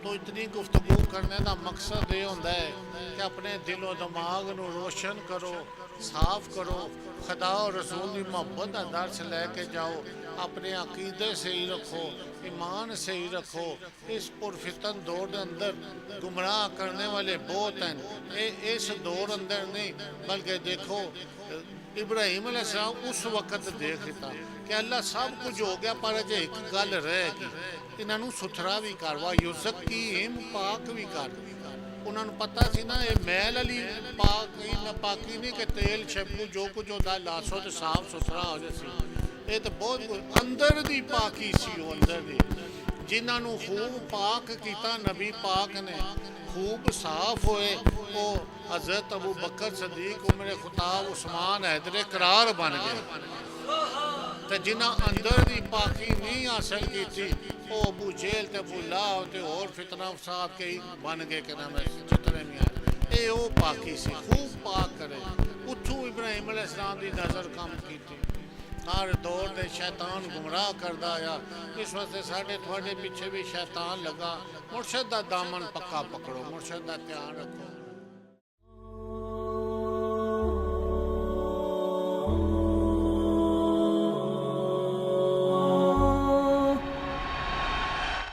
تو اتنی گفتگو کرنے دا مقصد یہ ہوتا ہے کہ اپنے دل و دماغ نو روشن کرو، صاف کرو، خدا و رسول دی محبت دا درس لے کے جاؤ، اپنے عقیدے سے ہی رکھو، ایمان سے ہی رکھو۔ اس پرفتن دور دے اندر گمراہ کرنے والے بہت ہیں، اس دور اندر نہیں بلکہ دیکھو ابراہیم علیہ السلام اس وقت دیکھ لیتا کہ اللہ سب کچھ ہو گیا پر اجے ایک گل رہ گئی، انہاں نوں ستھرا بھی کر وا یزکیم پاک بھی کر انہاں نوں پتہ سی نا یہ میل علی پاکی نہیں کہ تیل شیمپو جو کچھ ہوتا لاسو تے صاف ستھرا ہو جاسی یہ تو بہت کچھ اندر دی پاکی سی وہ اندر دی جنہاں نوں خوب پاک کیتا نبی پاک نے خوب صاف ہوئے وہ حضرت ابو بکر صدیق عمر خطاب عثمان حیدر کرار بن گئے تے جنہاں اندر دی پاکی نہیں حاصل کی تھی وہ ابو جیل تے ابو لاؤ تے اور فتنہ فساد کے بن گئے کہ نام جتنے میں آئے اے وہ پاکی سی خوب پاک کرے اتھوں ابراہیم علیہ السلام دی نظر کم کی تھی ہر دور دے شیطان گمراہ کردہ آیا اس وقت ساڑھے تھوڑے پیچھے بھی شیطان لگا مرشد دا دامن پکا پکڑو مرشد دا دھیان رکھو